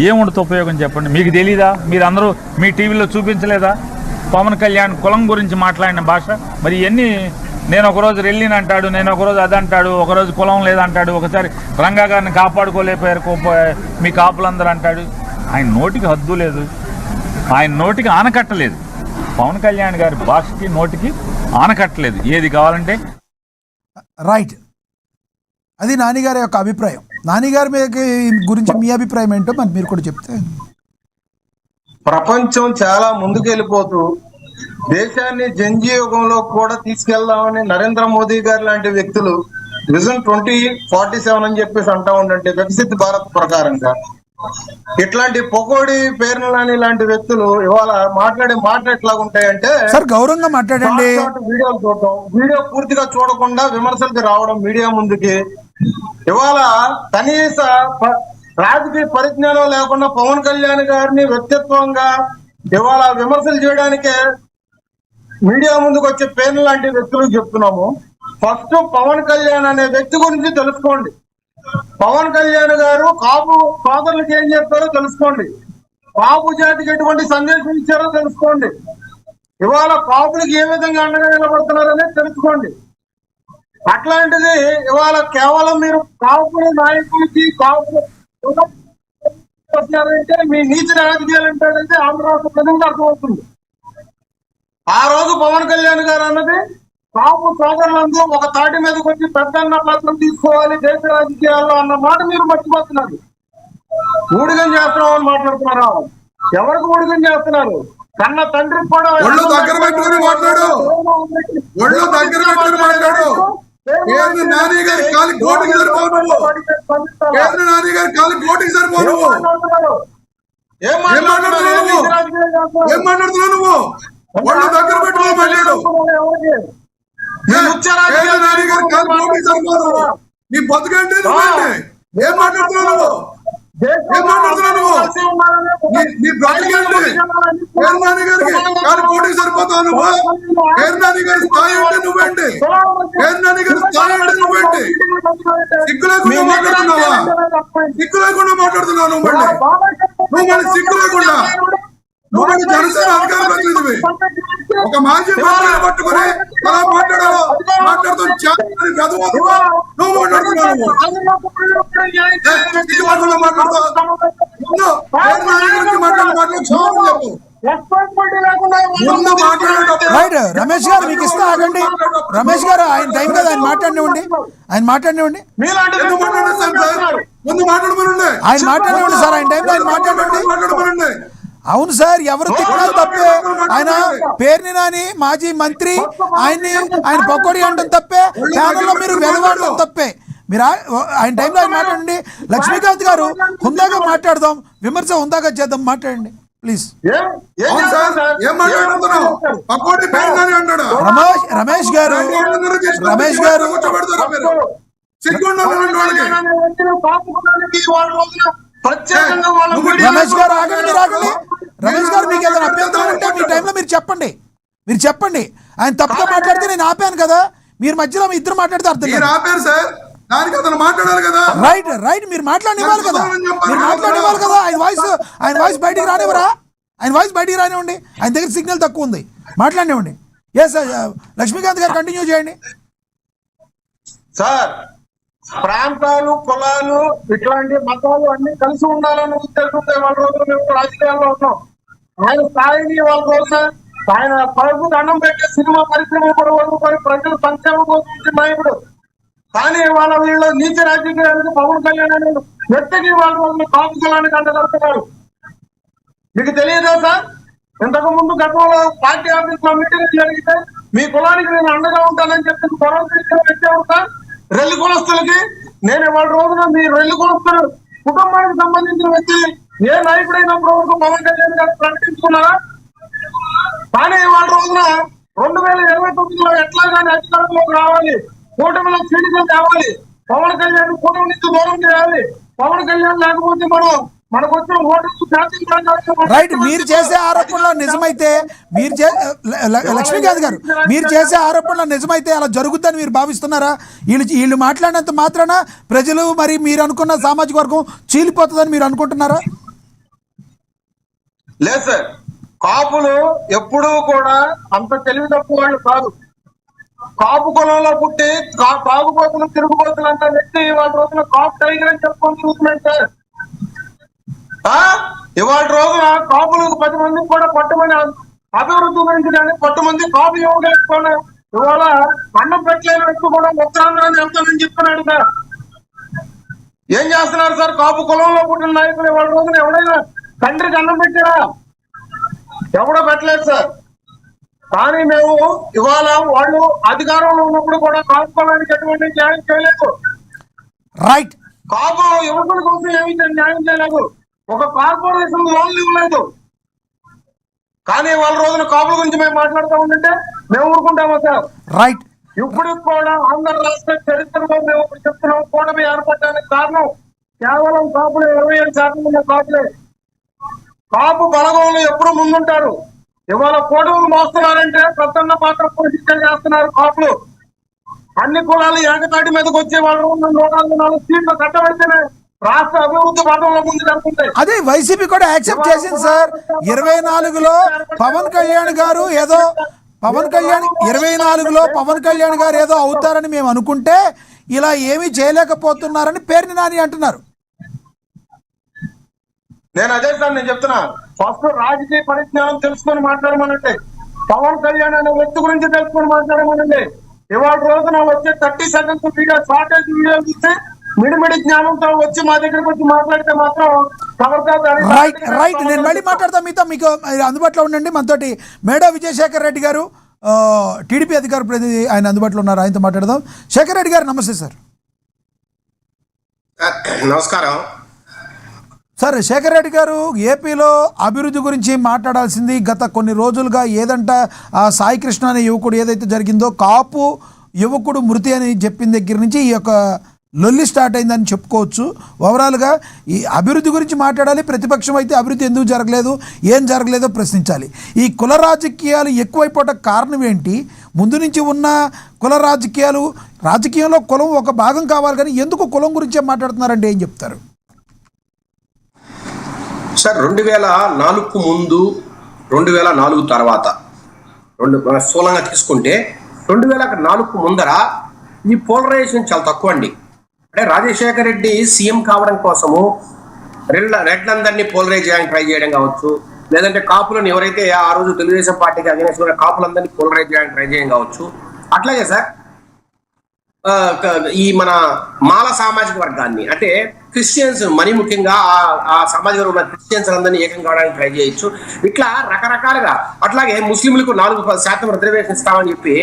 ఏముండదు ఉపయోగం చెప్పండి? మీకు తెలీదా? మీరందరూ మీ టీవీలో చూపించలేదా పవన్ కళ్యాణ్ కులం గురించి మాట్లాడిన భాష? మరి ఇవన్నీ నేను ఒకరోజు రెల్లిని అంటాడు, నేను ఒకరోజు అదంటాడు, ఒకరోజు కులం లేదంటాడు, ఒకసారి రంగా గారిని కాపాడుకోలేకపోయారు మీ కాపులందరూ అంటాడు. ఆయన నోటికి హద్దు లేదు, ఆయన నోటికి ఆనకట్టలేదు. పవన్ కళ్యాణ్ గారి భాషకి నోటికి ఆనకట్టలేదు. ఏది కావాలంటే రైట్, అది నానిగారి యొక్క అభిప్రాయం. నానిగారి గురించి మీ అభిప్రాయం ఏంటో మరి మీరు కూడా చెప్తే. ప్రపంచం చాలా ముందుకు వెళ్ళిపోతూ దేశాన్ని జంజీ యుగంలో కూడా తీసుకెళ్దామని నరేంద్ర మోదీ గారు లాంటి వ్యక్తులు విజన్ 2047 అని చెప్పేసి అంటా ఉండంటే వికసిత్ భారత్ ప్రకారంగా ఇట్లాంటి పొగోడి పేర్లు లాని ఇలాంటి వ్యక్తులు ఇవాళ మాట్లాడే మాటలు ఎట్లా ఉంటాయంటే సార్ గౌరవంగా మాట్లాడండి. వీడియోలు చూడటం, వీడియో పూర్తిగా చూడకుండా విమర్శలకు రావడం మీడియా ముందుకి. ఇవాళ కనీస రాజకీయ పరిజ్ఞానం లేకుండా పవన్ కళ్యాణ్ గారిని వ్యక్తిత్వంగా ఇవాళ విమర్శలు చేయడానికే మీడియా ముందుకు వచ్చే పేర్లు లాంటి వ్యక్తులకు చెప్తున్నాము. ఫస్ట్ పవన్ కళ్యాణ్ అనే వ్యక్తి గురించి తెలుసుకోండి. పవన్ కళ్యాణ్ గారు కాపు సోదరులకు ఏం చెప్పారో తెలుసుకోండి. కాపు జాతికి ఎటువంటి సందేశం ఇచ్చారో తెలుసుకోండి. ఇవాళ కాపులకు ఏ విధంగా అండగా నిలబడుతున్నారనేది తెలుసుకోండి. అట్లాంటిది ఇవాళ కేవలం మీరు కాపు నాయకులకి కాపు వస్తున్నారంటే మీ నీచ రాజకీయాలు ఏంటంటే ఆంధ్ర రాష్ట్ర ప్రజలకు అర్థమవుతుంది. ఆ రోజు పవన్ కళ్యాణ్ గారు అన్నది కాపు సోదరులందరూ ఒక తాటి మీదకి వచ్చి పెద్దన్న పత్రం తీసుకోవాలి దేశ రాజకీయాల్లో అన్న మాట మీరు మర్చిపోతున్నారు. ఊడిగం చేస్తున్నామని మాట్లాడుతున్నారా? ఎవరికి ఊడిగం చేస్తున్నారు? కన్న తండ్రికి కూడా ఒళ్ళు దగ్గర పెట్టుకుని మాట్లాడు, ఒళ్ళు దగ్గర పెట్టుకుని మాట్లాడు. కేంద్ర నాని గారి కాలి కోటికి సరిపోవు నువ్వు, కేంద్ర నాని గారి కాలి కోటికి సరిపోవు నువ్వు. ఏం మాట్లాడుతున్నావు నువ్వు? ఒళ్ళు దగ్గర పెట్టుకుని మాట్లాడు. కేంద్ర నాని గారి కాలి కోటికి సరిపోదు. నీ బతుకంటే నువ్వేంటి? ఏం మాట్లాడుతున్నావు నువ్వు? ఏం మాట్లాడుతున్నావు నువ్వు? నీ బ్రతికేంటి? కేంద్రాని గారికి కాలి కోటికి సరిపోతావు నువ్వు? కేంద్రాని గారి స్థాయి అంటే నువ్వేంటి? కేంద్రాని గారి స్థాయి అంటే నువ్వేంటి? సిగ్గు లేకుండా మాట్లాడుతున్నావా? సిగ్గు లేకుండా మాట్లాడుతున్నావు నువ్వు మళ్ళీ. నువ్వు మళ్ళీ సిగ్గు లేకుండా నువ్వు మళ్ళీ జనసేన అధికార ప్రతినిధివి. ఒక మాజీ మంత్రిని పట్టుకుని అలా మాట్లాడుతూ నువ్వు మాట్లాడుతున్నావు. రైట్ రమేష్ గారు మీకు ఇస్తా ఆగండి. రమేష్ గారు ఆయన టైం కదా, ఆయన మాట్లాడినివ్వండి. ఆయన మాట్లాడినివ్వండి ఆయన మాట్లాడినివ్వండి సార్. ఆయన టైంలో ఆయన మాట్లాడండి. అవును సార్, ఎవరు తిట్టినా తప్పే. ఆయన పేరుని నాని మాజీ మంత్రి, ఆయన పకోడీ అనడం తప్పే, ఛానల్లో మీరు వెలవాడడం తప్పే. మీరు ఆయన టైంలో ఆయన మాట్లాడండి. లక్ష్మీకాంత్ గారు హుందాగా మాట్లాడదాం, విమర్శ హుందాగా చేద్దాం, మాట్లాడండి ప్లీజ్. రమేష్ గారు రమేష్ గారు ఆగండి, మీరు ఆగండి. రమేష్ గారు మీకు ఏదైనా అభ్యంతరం ఉంటే మీ టైంలో మీరు చెప్పండి. ఆయన తప్పుగా మాట్లాడితే నేను ఆపాను కదా, మీరు మధ్యలో మీ ఇద్దరు మాట్లాడితే అర్థం రైట్. మీరు మాట్లాడివ్వాలి కదా, ఆయన వాయిస్ బయటికి రానివ్వరా? ఆయన వాయిస్ బయటికి రానివ్వండి. ఆయన దగ్గర సిగ్నల్ తక్కువ ఉంది, మాట్లాడినివ్వండి. ఎస్ లక్ష్మీకాంత్ గారు కంటిన్యూ చేయండి. సార్, ప్రాంతాలు కులాలు ఇట్లాంటి మతాలు అన్ని కలిసి ఉండాలని ఉద్దేశంతో వాళ్ళ రోజులు మేము రాజకీయాల్లో ఉన్నాం. ఆయన స్థాయిని వాళ్ళ కోసం ఆయన పరుగు దండం పెట్టే సినిమా పరిశ్రమ కూడా వదులుకొని ప్రజలు సంక్షేమం కోసం నాయకుడు. కానీ వాళ్ళ వీళ్ళు నీచ రాజకీయాలకు పవన్ కళ్యాణ్ అనే వ్యక్తికి వాళ్ళ రోజులు కాపు కులానికి అండగడుతున్నారు. మీకు తెలియదా సార్? ఇంతకు ముందు గతంలో పార్టీ ఆఫీస్ లో మీటింగ్ జరిగితే మీ కులానికి నేను అండగా ఉంటానని చెప్పి భరోసా పెట్టేవారు సార్. రెల్లి కులస్తులకి నేను వాళ్ళ రోజున మీ రెల్లి కులస్తులు కుటుంబానికి సంబంధించిన వ్యక్తి ఏ నాయకుడైనప్పుడు వరకు పవన్ కళ్యాణ్ గారు ప్రకటించుకున్నారా? కానీ వాళ్ళ రోజున 2029లో ఎట్లాగానే అధికారంలోకి రావాలి, కూటమిలో సీట్లు తేవాలి, పవన్ కళ్యాణ్ కూటమి నుంచి దూరం చేయాలి, పవన్ కళ్యాణ్ లేకపోతే మనకు వచ్చిన ఓటు రైట్. మీరు చేసే ఆరోపణలో నిజమైతే లక్ష్మీకాంత్ గారు మీరు చేసే ఆరోపణలో నిజమైతే అలా జరుగుతుందని మీరు భావిస్తున్నారా? వీళ్ళు మాట్లాడినంత మాత్రాన ప్రజలు మరి మీరు అనుకున్న సామాజిక వర్గం చీలిపోతుందని మీరు అనుకుంటున్నారా? లేదు సార్, కాపులు ఎప్పుడూ కూడా అంత తెలివి తక్కువ వాళ్ళు కాదు. కాపు కులంలో పుట్టి తాగుబోతులు తిరుగుబోతులు అంత వ్యక్తి ఇవాళ రోజున కాపు టైగర్ అని చెప్పుకొని చూస్తున్నాడు సార్. ఇవాళ రోజున కాపులకు 10 మందికి కూడా పట్టుమని అభివృద్ధి గురించి 10 మంది కాపు యువకులు ఇవాళ అన్నం పెట్టలేని వ్యక్తి కూడా ఉత్తరాంధ్రాన్ని వెళ్తానని చెప్తున్నాడు సార్. ఏం చేస్తున్నారు సార్? కాపు కులంలో పుట్టిన నాయకులు ఇవాళ రోజున ఎవరైనా తండ్రికి అన్నం పెట్టారా? ఎవడో పెట్టలేదు సార్. కానీ మేము ఇవాళ వాళ్ళు అధికారంలో ఉన్నప్పుడు కూడా కాపు కులానికి ఎటువంటి న్యాయం చేయలేదు. రైట్. కాపు యువకుల కోసం ఏమి న్యాయం చేయలేదు. ఒక కార్పొరేషన్ లోన్లు ఇవ్వలేదు. కానీ వాళ్ళ రోజున కాపుల గురించి మేము మాట్లాడుతూ ఉంటే మేము ఊరుకుంటామా సార్? రైట్. ఇప్పటికి కూడా ఆంధ్ర రాష్ట్ర చరిత్రలో మేము ఒకటి చెప్తున్నాం, కూటమి ఏర్పడడానికి కారణం కేవలం కాపులు 27% ఉన్న కాపులే. కాపు బలగంలో ఎప్పుడు ముందుంటారు. ఇవాళ కూటమి మోస్తున్నారంటే ప్రసన్న పాత్ర పోషించే చేస్తున్నారు కాపులు. అన్ని కులాలు ఏకతాటి మీదకి వచ్చే వాళ్ళు 144 సీట్లు కట్టబడితేనే రాష్ట్ర అభివృద్ధి పథంలో ముందు జరుగుతుంది. అదే వైసీపీ కూడా యాక్సెప్ట్ చేసింది సార్. 24లో పవన్ కళ్యాణ్ గారు ఏదో 24లో పవన్ కళ్యాణ్ గారు ఏదో అవుతారని మేము అనుకుంటే ఇలా ఏమీ చేయలేకపోతున్నారని పేర్ని నాని అంటున్నారు. నేను అదే సార్ నేను చెప్తున్నా. ఫస్ట్ రాజకీయ పరిజ్ఞానం తెలుసుకొని మాట్లాడమనండి. పవన్ కళ్యాణ్ అనే వ్యక్తి గురించి తెలుసుకొని మాట్లాడమనండి. ఇవాళ రోజున వచ్చే 30 సెకండ్స్ వీడియో షార్టేజ్ వీడియోలు చూస్తే మిడిమిడి జ్ఞానంతో వచ్చి మా దగ్గరకు వచ్చి మాట్లాడితే మాత్రం రైట్. నేను మళ్ళీ మాట్లాడతాను మీతో. మీకు అందుబాటులో ఉండండి. మనతోటి మేడా విజయశేఖర్ రెడ్డి గారు, టీడీపీ అధికార ప్రతినిధి, ఆయన అందుబాటులో ఉన్నారు. ఆయనతో మాట్లాడదాం. శేఖర్ రెడ్డి గారు నమస్తే సార్. నమస్కారం సార్. శేఖర్ రెడ్డి గారు, ఏపీలో అభివృద్ధి గురించి మాట్లాడాల్సింది గత కొన్ని రోజులుగా ఏదంట ఆ సాయి కృష్ణ అనే యువకుడు ఏదైతే జరిగిందో, కాపు యువకుడు మృతి అని చెప్పిన దగ్గర నుంచి ఈ యొక్క లొల్లి స్టార్ట్ అయిందని చెప్పుకోవచ్చు. ఓవరాల్గా ఈ అభివృద్ధి గురించి మాట్లాడాలి. ప్రతిపక్షం అయితే అభివృద్ధి ఎందుకు జరగలేదు, ఏం జరగలేదో ప్రశ్నించాలి. ఈ కుల రాజకీయాలు ఎక్కువైపోవటం కారణం ఏంటి? ముందు నుంచి ఉన్న కుల రాజకీయాలు, రాజకీయంలో కులం ఒక భాగం కావాలి కానీ ఎందుకు కులం గురించే మాట్లాడుతున్నారంటే ఏం చెప్తారు? సార్, 2004 ముందు 2004 తర్వాత స్థూలంగా తీసుకుంటే 2004 ముందర ఈ పోలరైజేషన్ చాలా తక్కువ అండి. అంటే రాజశేఖర రెడ్డి సీఎం కావడం కోసము రెడ్లందరినీ పోలరైజ్ చేయడానికి ట్రై చేయడం కావచ్చు, లేదంటే కాపులను ఎవరైతే ఆ రోజు తెలుగుదేశం పార్టీకి అగెన్స్ట్ ఉన్న కాపులందరినీ పోలరైజ్ చేయడానికి ట్రై చేయడం కావచ్చు. అట్లాగే సార్ ఈ మన మాల సామాజిక వర్గాన్ని, అంటే క్రిస్టియన్స్ మరీ ముఖ్యంగా ఆ సామాజిక వర్గంలో ఉన్న క్రిస్టియన్స్ అందరినీ ఏకం కావడానికి ట్రై చేయొచ్చు. ఇట్లా రకరకాలుగా. అట్లాగే ముస్లింలకు 4% రిజర్వేషన్ ఇస్తామని చెప్పి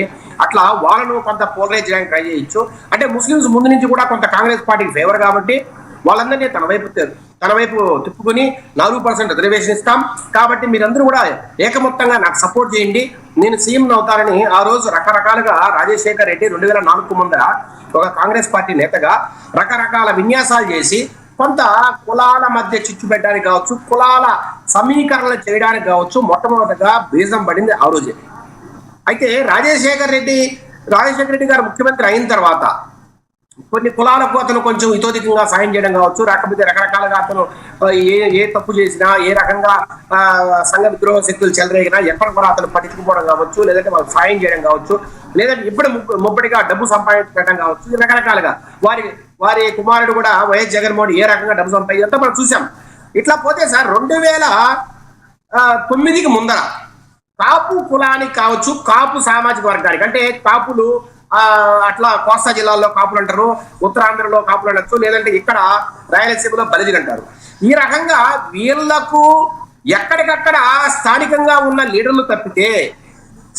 అట్లా వాళ్ళను కొంత పోలరైజ్ చేయడానికి ట్రై చేయొచ్చు. అంటే ముస్లింస్ ముందు నుంచి కూడా కొంత కాంగ్రెస్ పార్టీకి ఫేవర్ కాబట్టి వాళ్ళందరినీ తన వైపు తిప్పుకొని 4% రిజర్వేషన్ ఇస్తాం కాబట్టి మీరందరూ కూడా ఏకమొత్తంగా నాకు సపోర్ట్ చేయండి, నేను సీఎం అవుతానని ఆ రోజు రకరకాలుగా రాజశేఖర్ రెడ్డి 2004 ముందర ఒక కాంగ్రెస్ పార్టీ నేతగా రకరకాల విన్యాసాలు చేసి కొంత కులాల మధ్య చిచ్చు పెట్టడానికి కావచ్చు, కులాల సమీకరణలు చేయడానికి కావచ్చు మొట్టమొదటిగా బీజం పడింది ఆ రోజే. అయితే రాజశేఖర్ రెడ్డి గారు ముఖ్యమంత్రి అయిన తర్వాత కొన్ని కులాలకు అతను కొంచెం ఇతోధికంగా సాయం చేయడం కావచ్చు, రాకపోతే రకరకాలుగా అతను ఏ తప్పు చేసినా, ఏ రకంగా సంఘ విద్రోహ శక్తులు చెలరేగినా ఎక్కడ కూడా అతను పట్టించుకుపోవడం కావచ్చు, లేదంటే వాళ్ళకి సాయం చేయడం కావచ్చు, లేదంటే ఇప్పుడు ముప్పటిగా డబ్బు సంపాదించడం కావచ్చు, రకరకాలుగా వారి కుమారుడు కూడా వైఎస్ జగన్మోహన్ ఏ రకంగా డబ్బు సంపాదించంతా మనం చూసాం. ఇట్లా పోతే సార్ 2009కి ముందర కాపు కులానికి కావచ్చు, కాపు సామాజిక వర్గానికి, అంటే కాపులు అట్లా కోస్తా జిల్లాల్లో కాపులు అంటారు, ఉత్తరాంధ్రలో కాపులు అనొచ్చు, లేదంటే ఇక్కడ రాయలసీమలో బలిజీలు అంటారు. ఈ రకంగా వీళ్లకు ఎక్కడికక్కడ స్థానికంగా ఉన్న లీడర్లు తప్పితే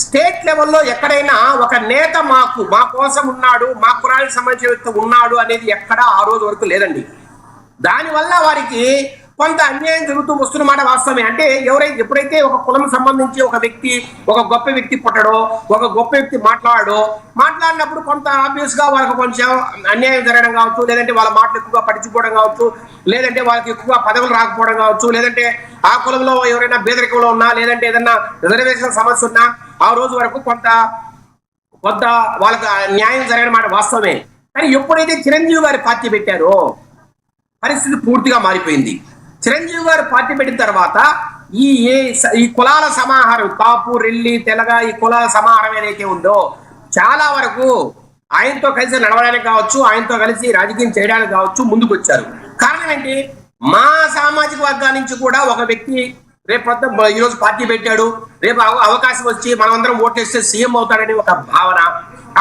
స్టేట్ లెవెల్లో ఎక్కడైనా ఒక నేత మా కోసం ఉన్నాడు, మా కులానికి సంబంధించిన వ్యక్తి ఉన్నాడు అనేది ఎక్కడా ఆ రోజు వరకు లేదండి. దానివల్ల వారికి కొంత అన్యాయం జరుగుతూ వస్తున్న మాట వాస్తవమే. అంటే ఎప్పుడైతే ఒక కులం సంబంధించి ఒక గొప్ప వ్యక్తి పుట్టడో, ఒక గొప్ప వ్యక్తి మాట్లాడినప్పుడు కొంత ఆబ్వియస్ గా వాళ్ళకి కొంచెం అన్యాయం జరగడం కావచ్చు, లేదంటే వాళ్ళ మాటలు ఎక్కువగా పట్టించుకోవడం కావచ్చు, లేదంటే వాళ్ళకి ఎక్కువగా పదవులు రాకపోవడం కావచ్చు, లేదంటే ఆ కులంలో ఎవరైనా పేదరికంలో ఉన్నా, లేదంటే ఏదైనా రిజర్వేషన్ సమస్య ఉన్నా ఆ రోజు వరకు కొంత వాళ్ళకి న్యాయం జరగడం మాట వాస్తవమే. కానీ ఎప్పుడైతే చిరంజీవి గారి పార్టీ పెట్టారో పరిస్థితి పూర్తిగా మారిపోయింది. చిరంజీవి గారు పార్టీ పెట్టిన తర్వాత ఈ కులాల సమాహారం, కాపు, రెల్లి, తెలగ, ఈ కులాల సమాహారం ఏదైతే ఉందో చాలా వరకు ఆయనతో కలిసి నడవడానికి కావచ్చు, ఆయనతో కలిసి రాజకీయం చేయడానికి కావచ్చు ముందుకు వచ్చారు. కారణం ఏంటి? మా సామాజిక వర్గాల నుంచి కూడా ఒక వ్యక్తి రేపు ఈరోజు పార్టీ పెట్టాడు, రేపు అవకాశం వచ్చి మనమందరం ఓటేస్తే సీఎం అవుతాడని ఒక భావన.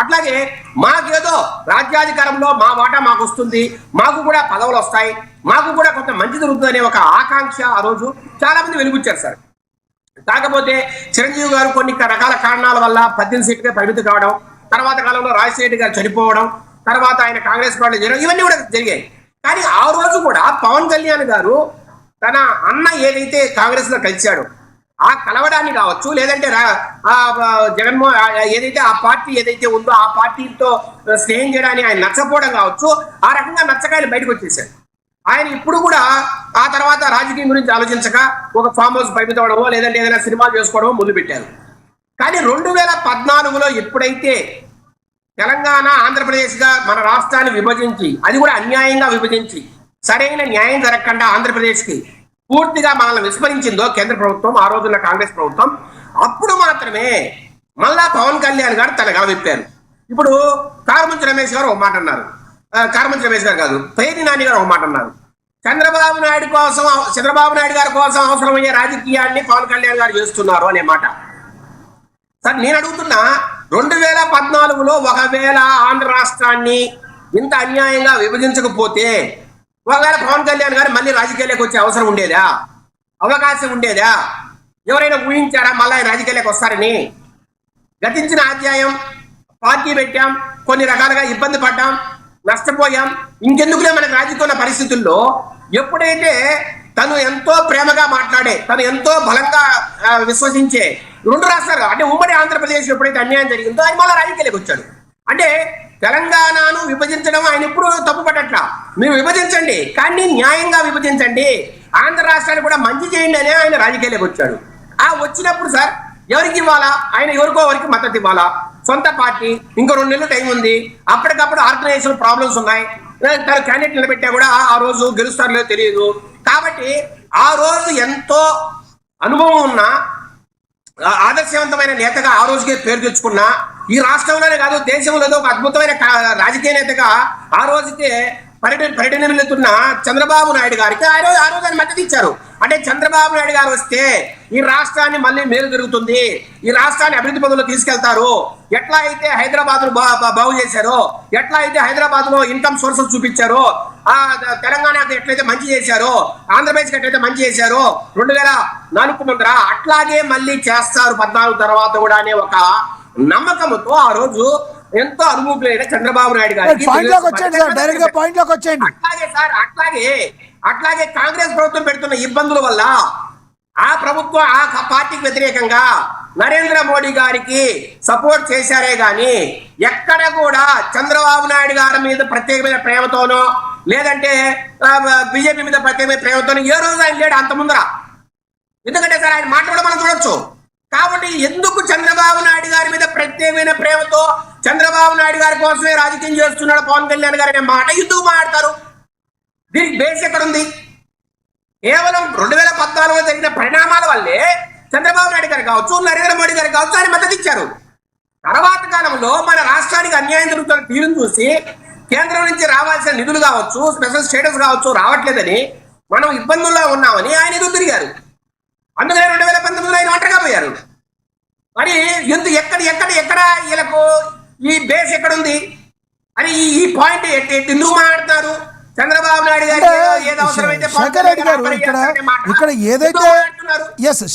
అట్లాగే మాకేదో రాజ్యాధికారంలో మా వాటా మాకు వస్తుంది, మాకు కూడా పదవులు వస్తాయి, మాకు కూడా కొంత మంచి జరుగుతుందనే ఒక ఆకాంక్ష ఆ రోజు చాలా మంది వెలుగుచ్చారు సార్. కాకపోతే చిరంజీవి గారు కొన్ని రకాల కారణాల వల్ల 18 సీట్లకే పరిమితి కావడం, తర్వాత కాలంలో రాజశేఖర రెడ్డి గారు చనిపోవడం, తర్వాత ఆయన కాంగ్రెస్ పార్టీ చేయడం, ఇవన్నీ కూడా జరిగాయి. కానీ ఆ రోజు కూడా పవన్ కళ్యాణ్ గారు తన అన్న ఏదైతే కాంగ్రెస్ లో కలిశాడో ఆ కలవడాన్ని కావచ్చు, లేదంటే జగన్మోహన్ ఏదైతే ఆ పార్టీ ఏదైతే ఉందో ఆ పార్టీతో స్నేహం చేయడానికి ఆయన నచ్చపోవడం కావచ్చు, ఆ రకంగా నచ్చకాయలు బయటకు వచ్చేసాడు. ఆయన ఇప్పుడు కూడా ఆ తర్వాత రాజకీయం గురించి ఆలోచించక ఒక ఫామ్ హౌస్ పరిమితం అవడమో లేదంటే ఏదైనా సినిమాలు చేసుకోవడమో మొదలు పెట్టారు. కానీ 2014లో ఎప్పుడైతే తెలంగాణ ఆంధ్రప్రదేశ్ గా మన రాష్ట్రాన్ని విభజించి, అది కూడా అన్యాయంగా విభజించి సరైన న్యాయం జరగకుండా ఆంధ్రప్రదేశ్ కి పూర్తిగా మనల్ని విస్మరించిందో కేంద్ర ప్రభుత్వం, ఆ రోజున్న కాంగ్రెస్ ప్రభుత్వం, అప్పుడు మాత్రమే మళ్ళా పవన్ కళ్యాణ్ గారు తన గలవిప్పారు. ఇప్పుడు కారుమంచి రమేష్ గారు ఒక మాట అన్నారు, కారుమంచి రమేష్ గారు కాదు, పేర్ని నాని గారు ఒక మాట అన్నారు, చంద్రబాబు నాయుడు గారి కోసం అవసరమయ్యే రాజకీయాన్ని పవన్ కళ్యాణ్ గారు చేస్తున్నారు అనే మాట. సార్ నేను అడుగుతున్నా, 2014లో ఒకవేళ ఆంధ్ర రాష్ట్రాన్ని ఇంత అన్యాయంగా విభజించకపోతే ఒకవేళ పవన్ కళ్యాణ్ గారు మళ్ళీ రాజకీయాలకు వచ్చే అవసరం ఉండేదా, అవకాశం ఉండేదా? ఎవరైనా ఊహించారా మళ్ళీ ఆయన రాజకీయాలకు వస్తారని? గతించిన అధ్యాయం, పార్టీ పెట్టాం, కొన్ని రకాలుగా ఇబ్బంది పడ్డాం, నష్టపోయాం, ఇంకెందుకులే మనకు రాజకీయ పరిస్థితుల్లో ఎప్పుడైతే తను ఎంతో ప్రేమగా మాట్లాడే, తను ఎంతో బలంగా విశ్వసించే 2 రాష్ట్రాలు అంటే ఉమ్మడి ఆంధ్రప్రదేశ్ ఎప్పుడైతే అన్యాయం జరిగిందో ఆయన మళ్ళీ రాజకీయాలకు వచ్చాడు. అంటే తెలంగాణను విభజించడం ఆయన ఎప్పుడు తప్పుపట్టట్లా, మీరు విభజించండి కానీ న్యాయంగా విభజించండి, ఆంధ్ర రాష్ట్రాన్ని కూడా మంచి చేయండి అనే ఆయన రాజకీయాలకు వచ్చాడు. ఆ వచ్చినప్పుడు సార్ ఎవరికి ఇవ్వాలా? ఆయన ఎవరికో ఎవరికి మద్దతు ఇవ్వాలా? సొంత పార్టీ, ఇంకో 2 నెలలు టైం ఉంది, అప్పటికప్పుడు ఆర్గనైజేషన్ ప్రాబ్లమ్స్ ఉన్నాయి, తను క్యాండిడేట్ నిలబెట్టా కూడా ఆ రోజు గెలుస్తారో లేదో తెలియదు. కాబట్టి ఆ రోజు ఎంతో అనుభవం ఉన్న ఆదర్శవంతమైన నేతగా ఆ రోజుకే పేరు తెచ్చుకున్నా, ఈ రాష్ట్రంలోనే కాదు దేశంలో ఒక అద్భుతమైన రాజకీయ నేతగా ఆ రోజుకే పర్యటనలుతున్న చంద్రబాబు నాయుడు గారికి ఆ రోజు ఆయన మద్దతు ఇచ్చారు. అంటే చంద్రబాబు నాయుడు గారు వస్తే ఈ రాష్ట్రాన్ని మళ్ళీ మేలు జరుగుతుంది, ఈ రాష్ట్రాన్ని అభివృద్ధి పదంలో తీసుకెళ్తారు, ఎట్లా అయితే హైదరాబాద్ బాగు చేశారో, ఎట్లా అయితే హైదరాబాద్ లో ఇన్కమ్ సోర్సెస్ చూపించారో, ఆ తెలంగాణకు ఎట్లయితే మంచి చేశారో, ఆంధ్రప్రదేశ్కి ఎట్లయితే మంచి చేశారో 2004 ముందర అట్లాగే మళ్ళీ చేస్తారు 14 తర్వాత కూడా అనే ఒక నమ్మకంతో ఆ రోజు ఎంతో అనుభూతులైన చంద్రబాబు నాయుడు గారికి అట్లాగే సార్ అట్లాగే కాంగ్రెస్ ప్రభుత్వం పెడుతున్న ఇబ్బందుల వల్ల ఆ ప్రభుత్వం ఆ పార్టీకి వ్యతిరేకంగా నరేంద్ర మోడీ గారికి సపోర్ట్ చేశారే గాని ఎక్కడ కూడా చంద్రబాబు నాయుడు గారి మీద ప్రత్యేకమైన ప్రేమతోనో లేదంటే బీజేపీ మీద ప్రత్యేకమైన ప్రేమతోనో ఏ రోజు ఆయన లేడు అంత ముందర. ఎందుకంటే సార్ ఆయన మాట కూడా మనం చూడొచ్చు. కాబట్టి ఎందుకు చంద్రబాబు నాయుడు గారి మీద ప్రత్యేకమైన ప్రేమతో చంద్రబాబు నాయుడు గారి కోసమే రాజకీయం చేస్తున్నాడు పవన్ కళ్యాణ్ గారు అనే మాట ఎందుకు మాట్లాడతారు? దీనికి బేస్ ఎక్కడ ఉంది? కేవలం 2014లో జరిగిన పరిణామాల వల్లే చంద్రబాబు నాయుడు గారు కావచ్చు, నరేంద్ర మోడీ గారు కావచ్చు ఆయన మద్దతు ఇచ్చారు. తర్వాత కాలంలో మన రాష్ట్రానికి అన్యాయం జరుగుతున్న తీరును చూసి కేంద్రం నుంచి రావాల్సిన నిధులు కావచ్చు, స్పెషల్ స్టేటస్ కావచ్చు రావట్లేదని మనం ఇబ్బందుల్లో ఉన్నామని ఆయన ఎదురు తిరిగారు. అందుకనే 2019లో ఆయన ఒంటరిగా పోయారు. మరి ఎందుకు ఎక్కడ వీళ్ళకు ఈ బేస్ ఎక్కడుంది అని ఈ పాయింట్ ఎందుకు మాట్లాడుతున్నారు? చంద్రబాబు నాయుడు గారు ఏదో అవసరమైతే శేఖర్ రెడ్డి గారు ఇక్కడ ఏదైతే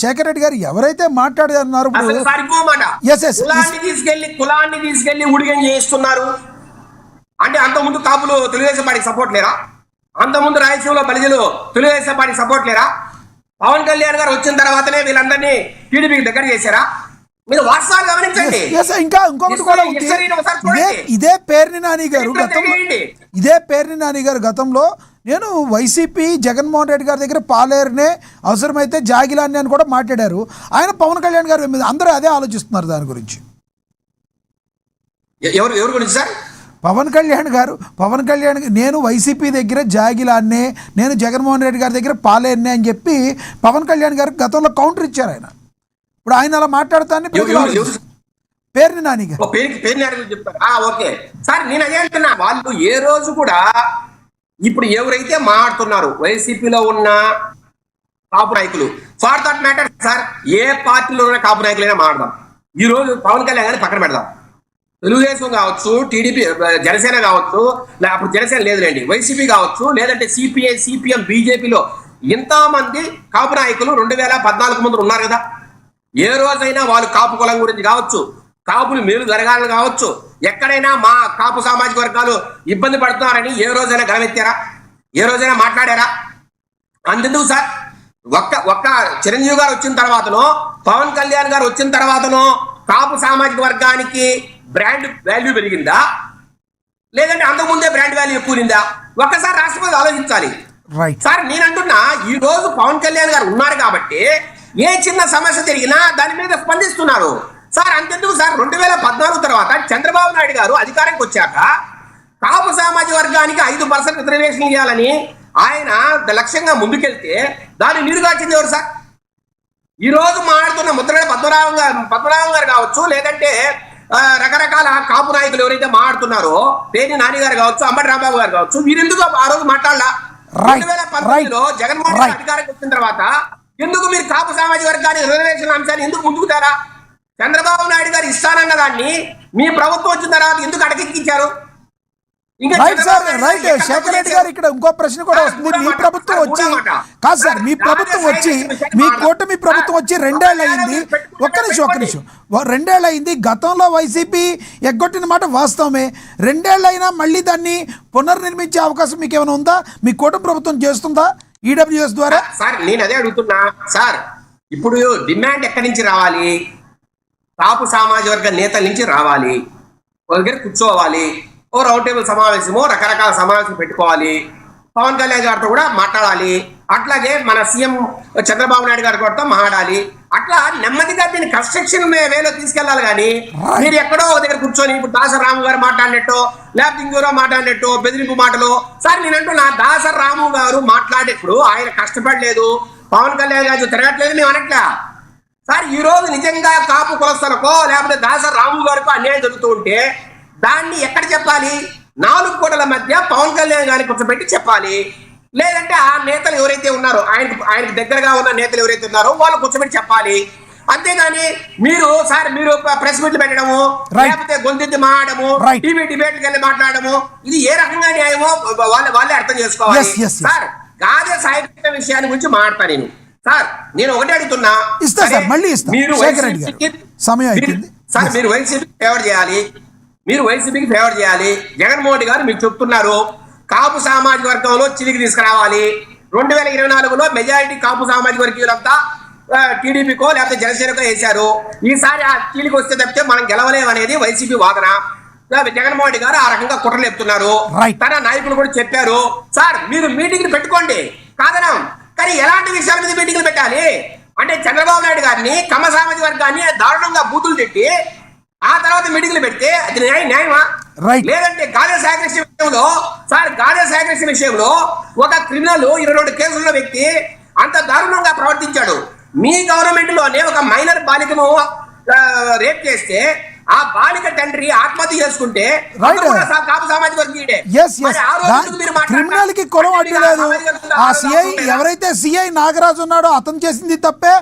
శేఖర్ రెడ్డి గారు ఎవరైతే మాట్లాడారు కులాన్ని తీసుకెళ్లి ఉడిగం చేస్తున్నారు అంటే అంతకుముందు కాపులు తెలుగుదేశం పార్టీకి సపోర్ట్ లేరా? అంతకుముందు రాయలసీమలో బలిజలు తెలుగుదేశం పార్టీకి సపోర్ట్ లేరా? పవన్ కళ్యాణ్ గారు వచ్చిన తర్వాతనే వీళ్ళందరినీ టీడీపీకి దగ్గర చేశారా? మీరు వాస్తవాలు గమనించండి. ఇంకా ఇంకొకటి కూడా ఇదే పేర్ని నాని గారు గతంలో నేను వైసీపీ జగన్మోహన్ రెడ్డి గారి దగ్గర పాలేరునే అవసరమైతే జాగిలాన్ని అని కూడా మాట్లాడారు. ఆయన పవన్ కళ్యాణ్ గారి మీద అందరూ అదే ఆలోచిస్తున్నారు దాని గురించి. ఎవరు గురించి సార్? పవన్ కళ్యాణ్ నేను వైసీపీ దగ్గర జాగిలాన్నే, నేను జగన్మోహన్ రెడ్డి గారి దగ్గర పాలేరునే అని చెప్పి పవన్ కళ్యాణ్ గారికి గతంలో కౌంటర్ ఇచ్చారు ఆయన. ఇప్పుడు ఆయన అలా మాట్లాడుతాన్ని పేర్ని నాని గారు చెప్తారు. ఓకే సార్, నేను అదే అంటున్నా. వాళ్ళు ఏ రోజు కూడా ఇప్పుడు ఎవరైతే మాట్లాడుతున్నారు వైసీపీలో ఉన్న కాపు నాయకులు, ఫార్ దట్ మ్యాటర్ సార్ ఏ పార్టీలో ఉన్న కాపు నాయకులైనా మాట్లాడదాం. ఈ రోజు పవన్ కళ్యాణ్ గారిని పక్కన పెడదాం. తెలుగుదేశం కావచ్చు, టీడీపీ, జనసేన కావచ్చు, అప్పుడు జనసేన లేదులేండి, వైసీపీ కావచ్చు, లేదంటే సిపిఐ, సిపిఎం, బీజేపీలో ఇంతమంది కాపు నాయకులు 2014 ముందు ఉన్నారు కదా. ఏ రోజైనా వాళ్ళు కాపు కులం గురించి కావచ్చు, కాపులు మేలు జరగాలని కావచ్చు, ఎక్కడైనా మా కాపు సామాజిక వర్గాలు ఇబ్బంది పడుతున్నారని ఏ రోజైనా గలమెత్తారా? ఏ రోజైనా మాట్లాడారా? అంతెందుకు సార్, ఒక్క చిరంజీవి గారు వచ్చిన తర్వాతనో పవన్ కళ్యాణ్ గారు వచ్చిన తర్వాతనో కాపు సామాజిక వర్గానికి బ్రాండ్ వాల్యూ పెరిగిందా, లేదంటే అంతకుముందే బ్రాండ్ వాల్యూ ఎక్కువైందా? ఒక్కసారి రాష్ట్రపతి ఆలోచించాలి. రైట్ సార్ నేనంటున్నా, ఈ రోజు పవన్ కళ్యాణ్ గారు ఉన్నారు కాబట్టి ఏ చిన్న సమస్య జరిగినా దాని మీద స్పందిస్తున్నారు. సార్ అంతెందుకు సార్, 2014 తర్వాత చంద్రబాబు నాయుడు గారు అధికారానికి వచ్చాక కాపు సామాజిక వర్గానికి 5% రిజర్వేషన్ ఇవ్వాలని ఆయన లక్ష్యంగా ముందుకెళ్తే దాన్ని నీరుగార్చింది ఎవరు సార్? ఈ రోజు మాట్లాడుతున్న ముద్రగడ పద్మనాభం గారు కావచ్చు, లేదంటే రకరకాల కాపు నాయకులు ఎవరైతే మాట్లాడుతున్నారో పేర్ని నాని గారు కావచ్చు, అంబటి రాంబాబు గారు కావచ్చు, వీరెందుకు ఆ రోజు మాట్లాడలా? 2019లో జగన్మోహన్ రెడ్డి అధికారానికి వచ్చిన తర్వాత ఎందుకు మీరు కాపు సామాజిక వర్గాన్ని రిజర్వేషన్ అంశాన్ని ఎందుకు ముందుకుతారా? చంద్రబాబు నాయుడు గారు ఇస్తానన్న దాన్ని మీ ప్రభుత్వం వచ్చిన తర్వాత ఎందుకు అటకెక్కించారు? Right sir, right. Shekhar Reddy garu ఇక్కడ ఇంకో ప్రశ్న కూడా వస్తుంది. మీ ప్రభుత్వం వచ్చి కాదు సార్, మీ ప్రభుత్వం వచ్చి మీ కూటమి ప్రభుత్వం వచ్చి 2 ఏళ్ళు అయింది. ఒక్క నిమిషం 2 ఏళ్ళు అయింది. గతంలో వైసీపీ ఎగ్గొట్టిన మాట వాస్తవమే. 2 ఏళ్ళు అయినా మళ్ళీ దాన్ని పునర్నిర్మించే అవకాశం మీకు ఏమైనా ఉందా? మీ కూటమి ప్రభుత్వం చేస్తుందా ఈడబ్ల్యూఎస్ ద్వారా? సార్ నేను అదే అడుగుతున్నా సార్, ఇప్పుడు డిమాండ్ ఎక్కడి నుంచి రావాలి? కాపు సామాజిక వర్గ నేతల నుంచి రావాలి. ఒక దగ్గర కూర్చోవాలి, ఓ రౌండ్ టేబుల్ సమావేశము, రకరకాల సమావేశం పెట్టుకోవాలి. పవన్ కళ్యాణ్ గారితో కూడా మాట్లాడాలి, అట్లాగే మన సీఎం చంద్రబాబు నాయుడు గారితో కూడా మాట్లాడాలి. అట్లా నెమ్మదిగా దీన్ని కన్స్ట్రక్షన్ వేలో తీసుకెళ్లాలి. కానీ మీరు ఎక్కడో ఒక దగ్గర కూర్చొని ఇప్పుడు దాసరి రాము గారు మాట్లాడినట్టు, లేకపోతే ఇంకెవరో మాట్లాడినట్టు బెదిరింపు మాటలు. సార్ నేనంటున్నా, దాసరి రాము గారు మాట్లాడేప్పుడు ఆయన కష్టపడలేదు, పవన్ కళ్యాణ్ గారు తిరగట్లేదు మేము అనట్లా. సార్ ఈ రోజు నిజంగా కాపు కులస్తులకో లేకపోతే దాసరి రాము గారికో అన్యాయం జరుగుతూ ఉంటే దాన్ని ఎక్కడ చెప్పాలి? 4 కోటల మధ్య పవన్ కళ్యాణ్ గారిని కూర్చోబెట్టి చెప్పాలి. లేదంటే ఆ నేతలు ఎవరైతే ఉన్నారో ఆయనకు దగ్గరగా ఉన్న నేతలు ఎవరైతే ఉన్నారో వాళ్ళు కూర్చోబెట్టి చెప్పాలి. అంతేగాని మీరు ప్రెస్ మీట్లు పెట్టడము, లేకపోతే గొంతెత్తి మాట్లాడము, టీవీ డిబేట్కి వెళ్ళి మాట్లాడము, ఇది ఏ రకంగా న్యాయమో వాళ్ళే అర్థం చేసుకోవాలి. సార్ గాదే సాహిత్య విషయాన్ని గురించి మాట్లాడతా నేను. సార్ నేను ఒకటే అడుగుతున్నా, మీరు వైసీపీకి ఫేవర్ చేయాలి. జగన్మోహన్ రెడ్డి గారు మీకు చెప్తున్నారు కాపు సామాజిక వర్గంలో చిలికి తీసుకురావాలి. 2024లో మెజారిటీ కాపు సామాజిక వర్గీయులంతా టీడీపీకో లేకపోతే జనసేనకో వేశారు. ఈసారి ఆ చీలికి వస్తే తప్పితే మనం గెలవలేమనేది వైసీపీ వాదన. జగన్మోహన్ రెడ్డి గారు ఆ రకంగా కుట్రలు చెప్తున్నారు. తన నాయకులు కూడా చెప్పారు, సార్ మీరు మీటింగ్ పెట్టుకోండి కాదనం, కానీ ఎలాంటి విషయాల మీద మీటింగ్లు పెట్టాలి అంటే చంద్రబాబు నాయుడు గారిని కమ్మ సామాజిక వర్గాన్ని దారుణంగా బూతులు తిట్టి ఆ తర్వాత మీటింగ్లు పెడితే అది న్యాయమా? లేదంటే గాదే సేకరణ విషయంలో ఒక క్రిమినల్ 22 కేసుల వ్యక్తి అంత దారుణంగా ప్రవర్తించాడు. మీ గవర్నమెంట్ లోనే ఒక మైనర్ బాలికను రేప్ చేస్తే ఆ బాలిక తండ్రి ఆత్మహత్య చేసుకుంటే కాపు సామాజిక వర్గీయుడే. క్రిమినల్ కి కులం అడ్డలేదు. ఆ సిఐ ఎవరైతే సిఐ నాగరాజు ఉన్నాడో అతను చేసింది తప్పే,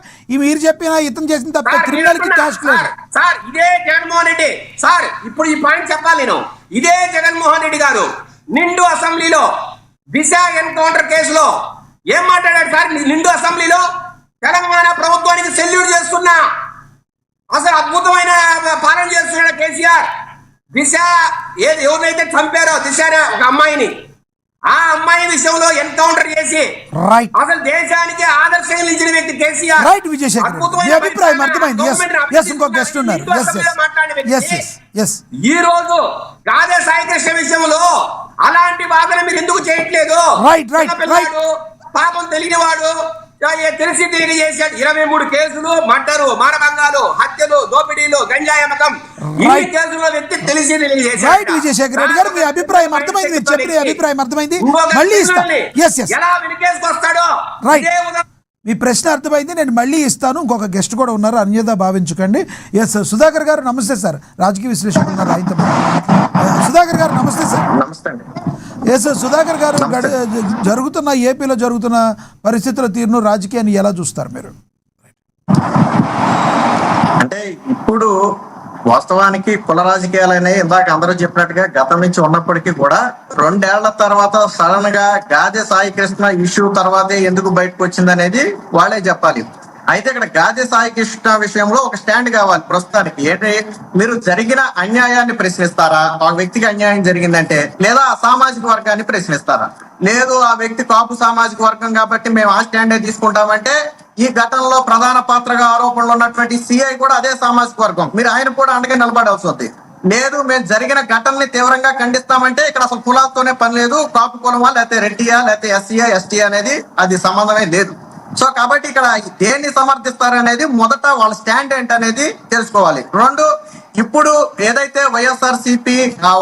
మీరు చెప్పిన ఇతను చేసింది తప్పే. క్రిమినల్ కి క్యాస్ట్ లేదు. సార్ ఇదే జగన్మోహన్ రెడ్డి, సార్ ఇప్పుడు ఈ పాయింట్ చెప్పాలి నేను. ఇదే జగన్మోహన్ రెడ్డి గారు నిండు అసెంబ్లీలో దిశ ఎన్కౌంటర్ కేసులో ఏం మాట్లాడారు సార్? నిండు అసెంబ్లీలో తెలంగాణ ప్రభుత్వానికి సెల్యూట్ చేస్తున్నా, అసలు అద్భుతమైన పాలన చేస్తున్నాడు కేసీఆర్. దిశ ఎవరినైతే చంపారో దిశ ఒక అమ్మాయిని, ఆ అమ్మాయి విషయంలో ఎన్కౌంటర్ చేసి అసలు దేశానికి ఆదర్శంగా నిలిచిన వ్యక్తి కేసీఆర్. ఈ రోజు గాదే సాయికృష్ణ విషయంలో అలాంటి వాదన మీరు ఎందుకు చేయట్లేదు? పాపం తెలియనివాడు తెలిసి చేశాడు. 23 కేసులు, మర్డరు, మానభంగాలు, హత్యలు, దోపిడీలు, గంజాయి అమ్మకం, ఇన్ని కేసుల వ్యక్తి తెలిసి విజయశేఖర్ రెడ్డి గారు మీ అభిప్రాయం అర్థమైంది, మీరు చెప్పిన అభిప్రాయం అర్థమైంది. మళ్ళీ ఎలా వినికేసుకొస్తాడో మీ ప్రశ్న అర్థమైంది, నేను మళ్ళీ ఇస్తాను. ఇంకొక గెస్ట్ కూడా ఉన్నారు, అన్యదా భావించకండి. ఎస్ సుధాకర్ గారు నమస్తే సార్, రాజకీయ విశ్లేషకులు ఉన్నారు ఆయనతో. సుధాకర్ గారు నమస్తే సార్. నమస్తే అండి. ఎస్ సుధాకర్ గారు, జరుగుతున్న ఏపీలో జరుగుతున్న పరిస్థితుల తీరును, రాజకీయాన్ని ఎలా చూస్తారు మీరు? అంటే ఇప్పుడు వాస్తవానికి కుల రాజకీయాలనే ఇందాక అందరూ చెప్పినట్టుగా గతం నుంచి ఉన్నప్పటికీ కూడా 2 ఏళ్ల తర్వాత సడన్ గా గాదే సాయి కృష్ణ ఇష్యూ తర్వాతే ఎందుకు బయటకు వచ్చింది అనేది వాళ్ళే చెప్పాలి. అయితే ఇక్కడ గాది సాయి కృష్ణ విషయంలో ఒక స్టాండ్ కావాలి ప్రస్తుతానికి. ఏంటి, మీరు జరిగిన అన్యాయాన్ని ప్రశ్నిస్తారా? ఆ వ్యక్తికి అన్యాయం జరిగిందంటే, లేదా ఆ సామాజిక వర్గాన్ని ప్రశ్నిస్తారా? లేదు, ఆ వ్యక్తి కాపు సామాజిక వర్గం కాబట్టి మేము ఆ స్టాండే తీసుకుంటామంటే, ఈ ఘటనలో ప్రధాన పాత్రగా ఆరోపణలు ఉన్నటువంటి సిఐ కూడా అదే సామాజిక వర్గం, మీరు ఆయన కూడా అండగా నిలబడాల్సి వస్తుంది. లేదు, మేము జరిగిన ఘటనని తీవ్రంగా ఖండిస్తామంటే ఇక్కడ అసలు కులాలతోనే పని లేదు, కాపు కులమా లేకపోతే రెడ్డియా లేకపోతే ఎస్సీయా ఎస్టీ అనేది అది సంబంధమే లేదు. సో కాబట్టి ఇక్కడ దేన్ని సమర్థిస్తారనేది మొదట వాళ్ళ స్టాండ్ ఏంటనేది తెలుసుకోవాలి. రెండు, ఇప్పుడు ఏదైతే వైఎస్ఆర్సీపీ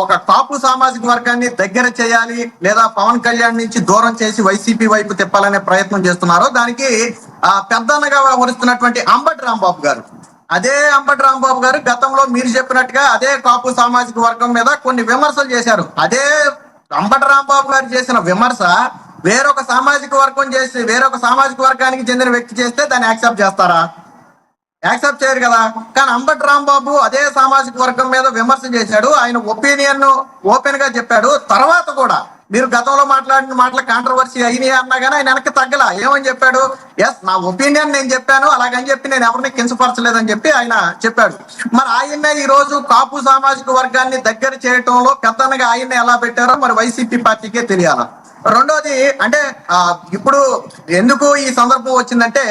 ఒక కాపు సామాజిక వర్గాన్ని దగ్గర చేయాలి లేదా పవన్ కళ్యాణ్ నుంచి దూరం చేసి వైసీపీ వైపు తిప్పాలనే ప్రయత్నం చేస్తున్నారో దానికి పెద్దన్నగా వ్యవహరిస్తున్నటువంటి అంబటి రాంబాబు గారు, అదే అంబటి రాంబాబు గారు గతంలో మీరు చెప్పినట్టుగా అదే కాపు సామాజిక వర్గం మీద కొన్ని విమర్శలు చేశారు. అదే అంబటి రాంబాబు గారు చేసిన విమర్శ వేరొక సామాజిక వర్గం చేసి వేరొక సామాజిక వర్గానికి చెందిన వ్యక్తి చేస్తే దాన్ని యాక్సెప్ట్ చేస్తారా? యాక్సెప్ట్ చేయరు కదా. కానీ అంబటి రాంబాబు అదే సామాజిక వర్గం మీద విమర్శ చేశాడు, ఆయన ఒపీనియన్ ఓపెన్ గా చెప్పాడు. తర్వాత కూడా మీరు గతంలో మాట్లాడిన మాటల కాంట్రవర్సీ అయినాయి అన్నా కానీ ఆయన వెనక్కి తగ్గల. ఏమని చెప్పాడు? ఎస్, నా ఒపీనియన్ నేను చెప్పాను, అలాగని చెప్పి నేను ఎవరిని కించపరచలేదని చెప్పి ఆయన చెప్పాడు. మరి ఆయన్నే ఈ రోజు కాపు సామాజిక వర్గాన్ని దగ్గర చేయటంలో పెద్దనగా ఆయన్ని ఎలా పెట్టారో మరి వైసీపీ పార్టీకే తెలియాల. రెండోది అంటే ఇప్పుడు ఎందుకు ఈ సందర్భం వచ్చిందంటే,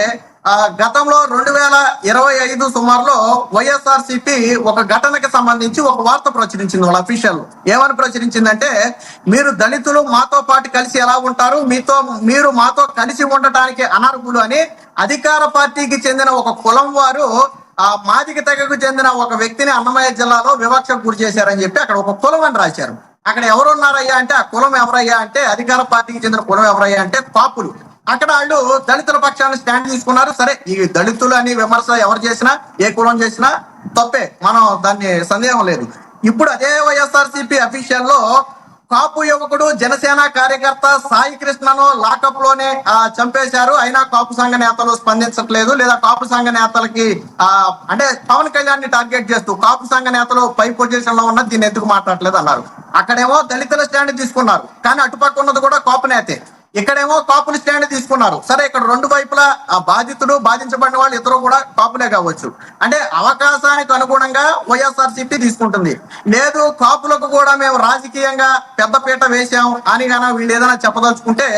గతంలో 2025 సుమారులో వైఎస్ఆర్సీపీ ఒక ఘటనకి సంబంధించి ఒక వార్త ప్రచురించింది. వాళ్ళ అఫీషియల్ ఏమని ప్రచురించిందంటే, మీరు దళితులు మాతో పాటు కలిసి ఎలా ఉంటారు, మీరు మాతో కలిసి ఉండటానికి అనర్హులు అని అధికార పార్టీకి చెందిన ఒక కులం వారు మాదిగ తెగకు చెందిన ఒక వ్యక్తిని అన్నమయ్య జిల్లాలో వివక్షకు గురి చేశారని చెప్పి అక్కడ ఒక కులం అని రాశారు. అక్కడ ఎవరున్నారయ్యా అంటే, ఆ కులం ఎవరయ్యా అంటే, అధికార పార్టీకి చెందిన కులం ఎవరయ్యా అంటే కాపులు. అక్కడ వాళ్ళు దళితుల పక్షాన్ని స్టాండ్ తీసుకున్నారు. సరే, ఈ దళితులు అని విమర్శ ఎవరు చేసినా ఏ కులం చేసినా తప్పే, మనం దాన్ని సందేహం లేదు. ఇప్పుడు అదే వైఎస్ఆర్సీపీ అఫీషియల్ లో కాపు యువకుడు జనసేన కార్యకర్త సాయి కృష్ణను లాకప్ లోనే చంపేశారు, అయినా కాపు సంఘ నేతలు స్పందించట్లేదు, లేదా కాపు సంఘ నేతలకి అంటే పవన్ కళ్యాణ్ ని టార్గెట్ చేస్తూ కాపు సంఘ నేతలు పై పొజిషన్ లో ఉన్న దీన్ని ఎందుకు మాట్లాడలేదు అన్నారు. అక్కడేమో దళితుల స్టాండ్ తీసుకున్నారు, కానీ అటుపక్క ఉన్నది కూడా కాపు నేతే. ఇక్కడేమో కాపులు స్టాండ్ తీసుకున్నారు. సరే, ఇక్కడ రెండు వైపులా ఆ బాధితుడు బాధించబడిన వాళ్ళు ఇద్దరు కూడా కాపులే కావచ్చు. అంటే అవకాశానికి అనుగుణంగా వైఎస్ఆర్సీపీ తీసుకుంటుంది. లేదు, కాపులకు కూడా మేము రాజకీయంగా పెద్దపీట వేశాం అని గానా వీళ్ళు ఏదైనా చెప్పదలుచుకుంటే,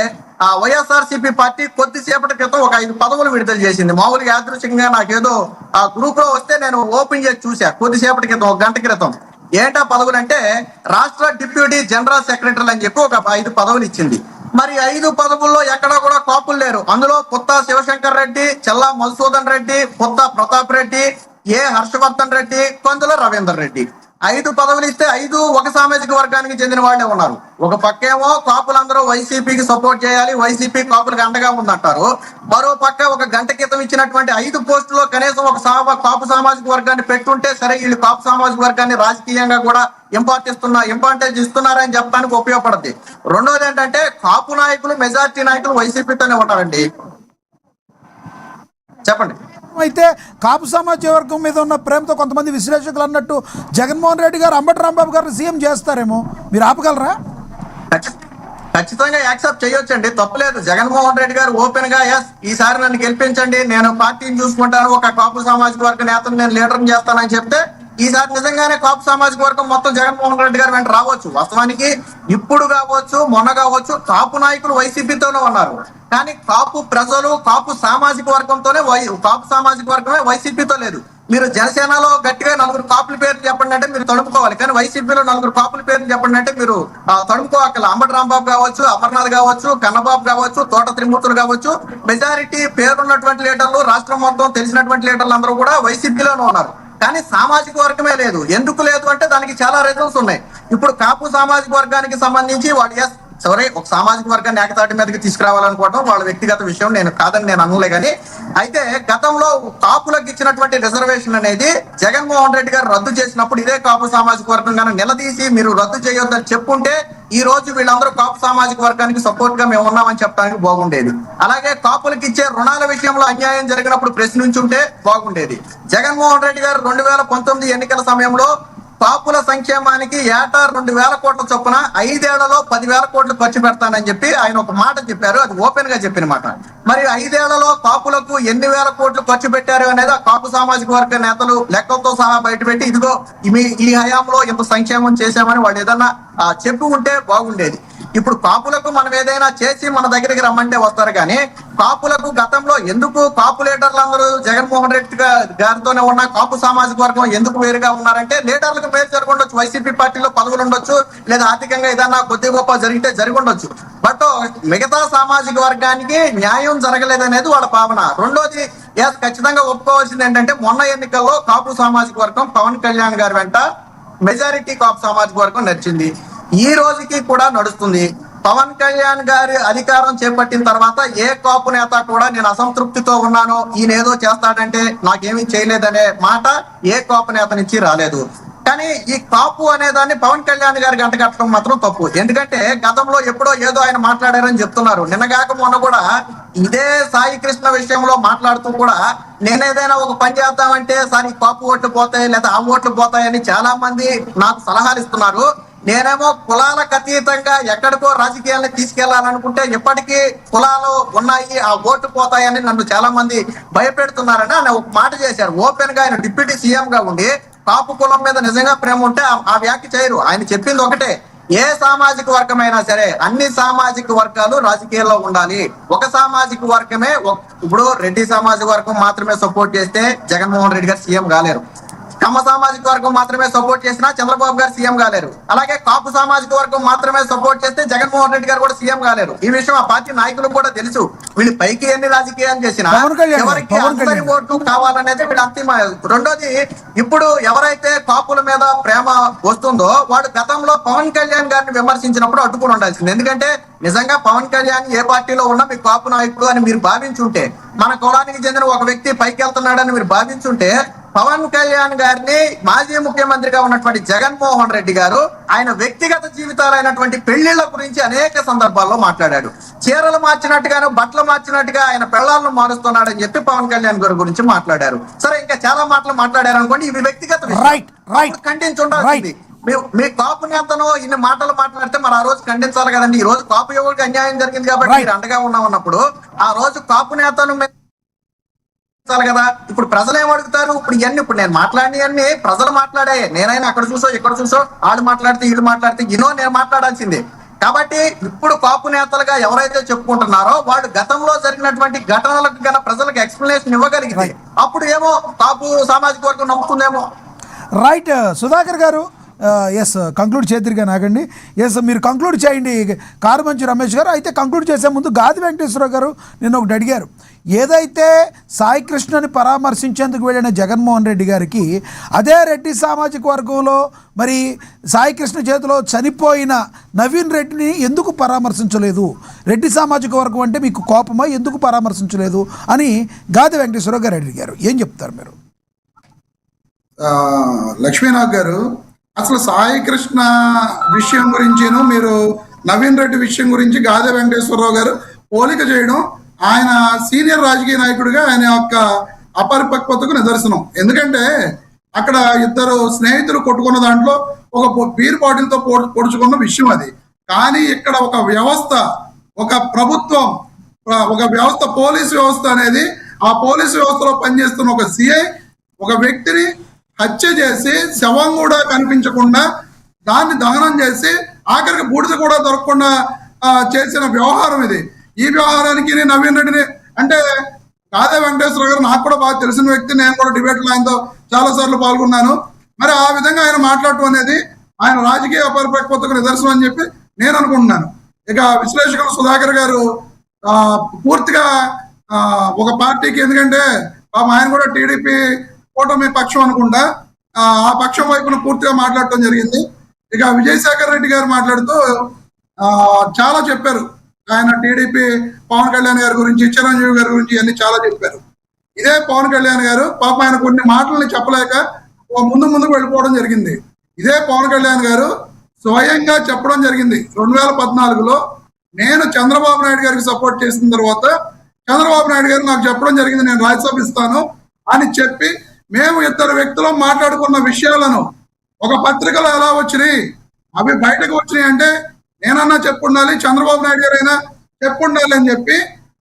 ఆ వైఎస్ఆర్సీపీ పార్టీ కొద్దిసేపటి క్రితం ఒక 5 పదవులు విడుదల చేసింది. మామూలుగా యాదృచ్ఛికంగా నాకేదో ఆ గ్రూప్ లో వస్తే నేను ఓపెన్ చేసి చూసా కొద్దిసేపటి క్రితం, 1 గంట క్రితం. ఏంటా పదవులు అంటే, రాష్ట్ర డిప్యూటీ జనరల్ సెక్రటరీ అని చెప్పి ఒక 5 పదవులు ఇచ్చింది. మరి 5 పదవుల్లో ఎక్కడా కూడా కాపులు లేరు. అందులో పుత్తా శివశంకర్ రెడ్డి, చెల్లా మధుసూదన్ రెడ్డి, పుత్తా ప్రతాప్ రెడ్డి, ఏ హర్షవర్ధన్ రెడ్డి, కొందుల రవీందర్ రెడ్డి. 5 పదవులు ఇస్తే 5 ఒక సామాజిక వర్గానికి చెందిన వాళ్ళే ఉన్నారు. ఒక పక్కేమో కాపులందరూ వైసీపీకి సపోర్ట్ చేయాలి, వైసీపీ కాపులకు అండగా ఉందంటారు. మరో పక్క ఒక గంట క్రితం ఇచ్చినటువంటి 5 పోస్టుల్లో కనీసం ఒక కాపు సామాజిక వర్గాన్ని పెట్టుంటే సరే, వీళ్ళు కాపు సామాజిక వర్గాన్ని రాజకీయంగా కూడా ఇంపార్టెన్స్ ఇస్తున్నారని చెప్పడానికి ఉపయోగపడుతుంది. రెండోది ఏంటంటే, కాపు నాయకులు మెజార్టీ నాయకులు వైసీపీతోనే ఉంటారండి. చెప్పండి. అయితే కాపు సమాజ వర్గం మీద ఉన్న ప్రేమతో కొంతమంది విశ్లేషకులు అన్నట్టు జగన్మోహన్ రెడ్డి గారు అంబటి రాంబాబు గారిని సీఎం చేస్తారేమో, మీరు ఆపగలరా? ఖచ్చితంగా యాక్సెప్ట్ చేయొచ్చండి, తప్పలేదు. జగన్మోహన్ రెడ్డి గారు ఓపెన్ గా ఎస్ ఈసారి నన్ను గెలిపించండి, నేను పార్టీని చూసుకుంటాను, ఒక కాపు సామాజిక వర్గ నేతను నేను లీడర్ చేస్తానని చెప్తే ఈసారి నిజంగానే కాపు సామాజిక వర్గం మొత్తం జగన్మోహన్ రెడ్డి గారు వెంట రావచ్చు. వాస్తవానికి ఇప్పుడు కావచ్చు, మొన్న కావచ్చు, కాపు నాయకులు వైసీపీతోనే ఉన్నారు. కానీ కాపు ప్రజలు కాపు సామాజిక వర్గంతోనే కాపు సామాజిక వర్గమే వైసీపీతో లేదు. మీరు జనసేనలో గట్టిగా 4 కాపుల పేర్లు చెప్పండి అంటే మీరు తడుపుకోవాలి, కానీ వైసీపీలో 4 కాపుల పేర్లు చెప్పండి అంటే మీరు తడుపుకోవాలి. అంబటి రాంబాబు కావచ్చు, అమర్నాథ్ కావచ్చు, కన్నబాబు కావచ్చు, తోట త్రిమూర్తులు కావచ్చు, మెజారిటీ పేరున్నటువంటి లీడర్లు, రాష్ట్రం మొత్తం తెలిసినటువంటి లీడర్లు అందరూ కూడా వైసీపీలోనే ఉన్నారు. కానీ సామాజిక వర్గమే లేదు. ఎందుకు లేదు అంటే దానికి చాలా రీజన్స్ ఉన్నాయి. ఇప్పుడు కాపు సామాజిక వర్గానికి సంబంధించి వాడు సరే ఒక సామాజిక వర్గాన్ని ఏకతాటి మీదకి తీసుకురావాలనుకోవడం వాళ్ళ వ్యక్తిగత విషయం, నేను కాదని నేను అనలే. కానీ అయితే గతంలో కాపులకు ఇచ్చినటువంటి రిజర్వేషన్ అనేది జగన్మోహన్ రెడ్డి గారు రద్దు చేసినప్పుడు ఇదే కాపు సామాజిక వర్గం గానే నిలదీసి మీరు రద్దు చేయొద్దని చెప్పుంటే ఈ రోజు వీళ్ళందరూ కాపు సామాజిక వర్గానికి సపోర్ట్ గా మేము ఉన్నామని చెప్పడానికి బాగుండేది. అలాగే కాపులకు ఇచ్చే రుణాల విషయంలో అన్యాయం జరిగినప్పుడు ప్రశ్నించుంటే బాగుండేది. జగన్మోహన్ రెడ్డి గారు 2019 ఎన్నికల సమయంలో కాపుల సంక్షేమానికి ఏటా 2,000 కోట్ల చొప్పున 5 ఏళ్లలో 10,000 కోట్లు ఖర్చు పెడతానని చెప్పి ఆయన ఒక మాట చెప్పారు. అది ఓపెన్ గా చెప్పిన మాట. మరి 5 ఏళ్లలో కాపులకు ఎన్ని వేల కోట్లు ఖర్చు పెట్టారు అనేది ఆ కాపు సామాజిక వర్గ నేతలు లెక్కలతో సహా బయటపెట్టి ఇదిగో ఈ హయాంలో ఇంత సంక్షేమం చేశామని వాళ్ళు ఏదన్నా చెప్పి ఉంటే బాగుండేది. ఇప్పుడు కాపులకు మనం ఏదైనా చేసి మన దగ్గరికి రమ్మంటే వస్తారు కానీ కాపులకు గతంలో ఎందుకు కాపు లీడర్లందరూ జగన్మోహన్ రెడ్డి గారితోనే ఉన్న కాపు సామాజిక వర్గం ఎందుకు వేరుగా ఉన్నారంటే లీడర్లకు మేలు జరగొండొచ్చు, వైసీపీ పార్టీలో పదవులు ఉండొచ్చు, లేదా ఆర్థికంగా ఏదన్నా కొద్ది గొప్ప జరిగితే జరిగి ఉండొచ్చు. బట్ మిగతా సామాజిక వర్గానికి న్యాయం జరగలేదనేది వాళ్ళ భావన. రెండోది ఖచ్చితంగా ఒప్పుకోవాల్సింది ఏంటంటే మొన్న ఎన్నికల్లో కాపు సామాజిక వర్గం పవన్ కళ్యాణ్ గారి వెంట మెజారిటీ కాపు సామాజిక వర్గం నడిచింది. ఈ రోజుకి కూడా నడుస్తుంది. పవన్ కళ్యాణ్ గారి అధికారం చేపట్టిన తర్వాత ఏ కాపు నేత కూడా నేను అసంతృప్తితో ఉన్నాను, ఈయన ఏదో చేస్తాడంటే నాకేమీ చేయలేదనే మాట ఏ కాపు నేత నుంచి రాలేదు. కానీ ఈ కాపు అనేదాన్ని పవన్ కళ్యాణ్ గారి గంటగట్టడం మాత్రం తప్పు. ఎందుకంటే గతంలో ఎప్పుడో ఏదో ఆయన మాట్లాడారని చెప్తున్నారు. నిన్నగాక మొన్న కూడా ఇదే సాయి కృష్ణ విషయంలో మాట్లాడుతూ కూడా నేనేదైనా ఒక పని చేద్దామంటే సార్ ఈ కాపు ఓట్లు పోతాయి లేదా ఆ ఓట్లు పోతాయని చాలా మంది నాకు సలహాలు ఇస్తున్నారు. నేనేమో కులాలకు అతీతంగా ఎక్కడికో రాజకీయాలను తీసుకెళ్లాలనుకుంటే ఇప్పటికీ కులాలు ఉన్నాయి, ఆ ఓటు పోతాయని నన్ను చాలా మంది భయపెడుతున్నారని ఆయన ఒక మాట చేశారు. ఓపెన్ గా ఆయన డిప్యూటీ సీఎం గా ఉండి కాపు కులం మీద నిజంగా ప్రేమ ఉంటే ఆ వ్యాఖ్య చేయరు. ఆయన చెప్పింది ఒకటే, ఏ సామాజిక వర్గమైనా సరే అన్ని సామాజిక వర్గాలు రాజకీయాల్లో ఉండాలి. ఒక సామాజిక వర్గమే ఇప్పుడు రెడ్డి సామాజిక వర్గం మాత్రమే సపోర్ట్ చేస్తే జగన్మోహన్ రెడ్డి గారు సీఎం కాలేరు. కమ్మ సామాజిక వర్గం మాత్రమే సపోర్ట్ చేసినా చంద్రబాబు గారు సీఎం కాలేరు. అలాగే కాపు సామాజిక వర్గం మాత్రమే సపోర్ట్ చేస్తే జగన్మోహన్ రెడ్డి గారు కూడా సీఎం కాలేరు. ఈ విషయం ఆ పార్టీ నాయకులకు కూడా తెలుసు. వీళ్ళు పైకి ఎన్ని రాజకీయాలు చేసినా ఎవరికి అందరి ఓట్లు కావాలనేది వీళ్ళు అంతిమ. రెండోది, ఇప్పుడు ఎవరైతే కాపుల మీద ప్రేమ వస్తుందో వాడు గతంలో పవన్ కళ్యాణ్ గారిని విమర్శించినప్పుడు అడ్డుకుని ఉండాల్సింది. ఎందుకంటే నిజంగా పవన్ కళ్యాణ్ ఏ పార్టీలో ఉన్నా మీ కాపు నాయకుడు అని మీరు భావించుంటే, మన కులానికి చెందిన ఒక వ్యక్తి పైకి వెళ్తున్నాడని మీరు భావించుంటే, పవన్ కళ్యాణ్ గారిని మాజీ ముఖ్యమంత్రిగా ఉన్నటువంటి జగన్మోహన్ రెడ్డి గారు ఆయన వ్యక్తిగత జీవితాలైనటువంటి పెళ్లిళ్ల గురించి అనేక సందర్భాల్లో మాట్లాడాడు. చీరలు మార్చినట్టుగాను బట్టలు మార్చినట్టుగా ఆయన పెళ్లాలను మారుస్తున్నాడని చెప్పి పవన్ కళ్యాణ్ గారి గురించి మాట్లాడారు. సరే, ఇంకా చాలా మాటలు మాట్లాడారు అనుకోండి, ఇవి వ్యక్తిగత ఖండించుండాల్సింది. మీ కాపు నేతను ఇన్ని మాటలు మాట్లాడితే మరి ఆ రోజు ఖండించాలి కదండి. ఈ రోజు కాపు ఎవరికి అన్యాయం జరిగింది కాబట్టి మీరు అండగా ఉన్నామన్నప్పుడు ఆ రోజు కాపు నేతను కదా. ఇప్పుడు ప్రజలు ఏమడుగుతారు? ఇప్పుడు నేను మాట్లాడినవన్నీ ప్రజలు మాట్లాడే, నేనైనా అక్కడ చూసో ఇక్కడ చూసో వాళ్ళు మాట్లాడితే వీళ్ళు మాట్లాడితే నేను మాట్లాడాల్సిందే. కాబట్టి ఇప్పుడు కాపు నేతలుగా ఎవరైతే చెప్పుకుంటున్నారో వాళ్ళు గతంలో జరిగినటువంటి ఘటనలకు గన ప్రజలకు ఎక్స్ప్లెనేషన్ ఇవ్వగలిగితే అప్పుడు ఏమో కాపు సామాజిక వర్గం నమ్ముతుందేమో. రైట్ సుధాకర్ గారు, ఎస్ కంక్లూడ్ చేద్దరుగా నాగండి. ఎస్, మీరు కంక్లూడ్ చేయండి కారుమంచి రమేష్ గారు. అయితే కంక్లూడ్ చేసే ముందు గాది వెంకటేశ్వరరావు గారు నిన్న ఒకటి అడిగారు. ఏదైతే సాయి కృష్ణని పరామర్శించేందుకు వెళ్ళిన జగన్మోహన్ రెడ్డి గారికి అదే రెడ్డి సామాజిక వర్గంలో మరి సాయి కృష్ణ చేతిలో చనిపోయిన నవీన్ రెడ్డిని ఎందుకు పరామర్శించలేదు, రెడ్డి సామాజిక వర్గం అంటే మీకు కోపమా, ఎందుకు పరామర్శించలేదు అని గాది వెంకటేశ్వరరావు గారు అడిగారు. ఏం చెప్తారు మీరు? లక్ష్మీనాథ్ గారు, అసలు సాయి కృష్ణ విషయం గురించిను మీరు నవీన్ రెడ్డి విషయం గురించి గాదె వెంకటేశ్వరరావు గారు పోలిక చేయడం ఆయన సీనియర్ రాజకీయ నాయకుడిగా ఆయన యొక్క అపరిపక్వతకు నిదర్శనం. ఎందుకంటే అక్కడ ఇద్దరు స్నేహితులు కొట్టుకున్న దాంట్లో ఒక బీర్ బాటిల్తో పొడుచుకున్న విషయం అది. కానీ ఇక్కడ ఒక వ్యవస్థ, ఒక ప్రభుత్వం, ఒక వ్యవస్థ, పోలీసు వ్యవస్థ అనేది, ఆ పోలీసు వ్యవస్థలో పనిచేస్తున్న ఒక సిఐ ఒక వ్యక్తిని హత్య చేసి శవం కూడా కనిపించకుండా దాన్ని దహనం చేసి ఆఖరికి బూడిద కూడా దొరకకుండా చేసిన వ్యవహారం ఇది. ఈ వ్యవహారానికి నవీన్ రెడ్డిని అంటే గాదె వెంకటేశ్వర గారు నాకు కూడా బాగా తెలిసిన వ్యక్తి, నేను కూడా డిబేట్లో ఆయనతో చాలా సార్లు పాల్గొన్నాను. మరి ఆ విధంగా ఆయన మాట్లాడటం అనేది ఆయన రాజకీయ అపరిపక్వతకు నిదర్శనం అని చెప్పి నేను అనుకుంటున్నాను. ఇక విశ్లేషకులు సుధాకర్ గారు పూర్తిగా ఒక పార్టీకి, ఎందుకంటే ఆయన కూడా టీడీపీ కూటమి పక్షం అనుకుంటా, ఆ పక్షం వైపున పూర్తిగా మాట్లాడటం జరిగింది. ఇక విజయసాగర్ రెడ్డి గారు మాట్లాడుతూ చాలా చెప్పారు. ఆయన టీడీపీ పవన్ కళ్యాణ్ గారి గురించి, చిరంజీవి గారి గురించి అన్ని చాలా చెప్పారు. ఇదే పవన్ కళ్యాణ్ గారు పాప ఆయన కొన్ని మాటల్ని చెప్పలేక ముందుకు వెళ్ళిపోవడం జరిగింది. ఇదే పవన్ కళ్యాణ్ గారు స్వయంగా చెప్పడం జరిగింది. 2014లో నేను చంద్రబాబు నాయుడు గారికి సపోర్ట్ చేసిన తర్వాత చంద్రబాబు నాయుడు గారు నాకు చెప్పడం జరిగింది, నేను రాజ్యసభ ఇస్తాను అని చెప్పి మేము ఇద్దరు వ్యక్తులు మాట్లాడుకున్న విషయాలను ఒక పత్రికలో ఎలా వచ్చినాయి, అవి బయటకు వచ్చినాయి అంటే నేనన్నా చెప్పుండాలి, చంద్రబాబు నాయుడు గారు అయినా చెప్పుండాలి అని చెప్పి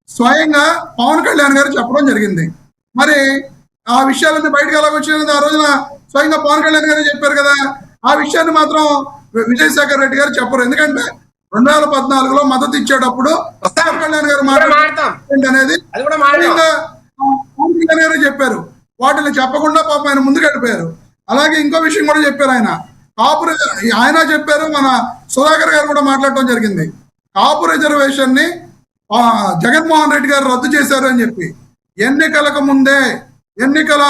స్వయంగా పవన్ కళ్యాణ్ గారు చెప్పడం జరిగింది. మరి ఆ విషయాలన్నీ బయటకు ఎలా వచ్చినాయి ఆ రోజున స్వయంగా పవన్ కళ్యాణ్ గారు చెప్పారు కదా. ఆ విషయాన్ని మాత్రం విజయసాగర్ రెడ్డి గారు చెప్పరు. ఎందుకంటే 2014లో మద్దతు ఇచ్చేటప్పుడు పవన్ కళ్యాణ్ గారు మాట్లాడేది అనేది స్వయంగా పవన్ కళ్యాణ్ గారు చెప్పారు. వాటిని చెప్పకుండా పాపం ఆయన ముందుకు వెళ్ళిపోయారు. అలాగే ఇంకో విషయం కూడా చెప్పారు ఆయన చెప్పారు, మన సుధాకర్ గారు కూడా మాట్లాడటం జరిగింది. కాపు రిజర్వేషన్ ని జగన్మోహన్ రెడ్డి గారు రద్దు చేశారు అని చెప్పి ఎన్నికలకు ముందే ఎన్నికల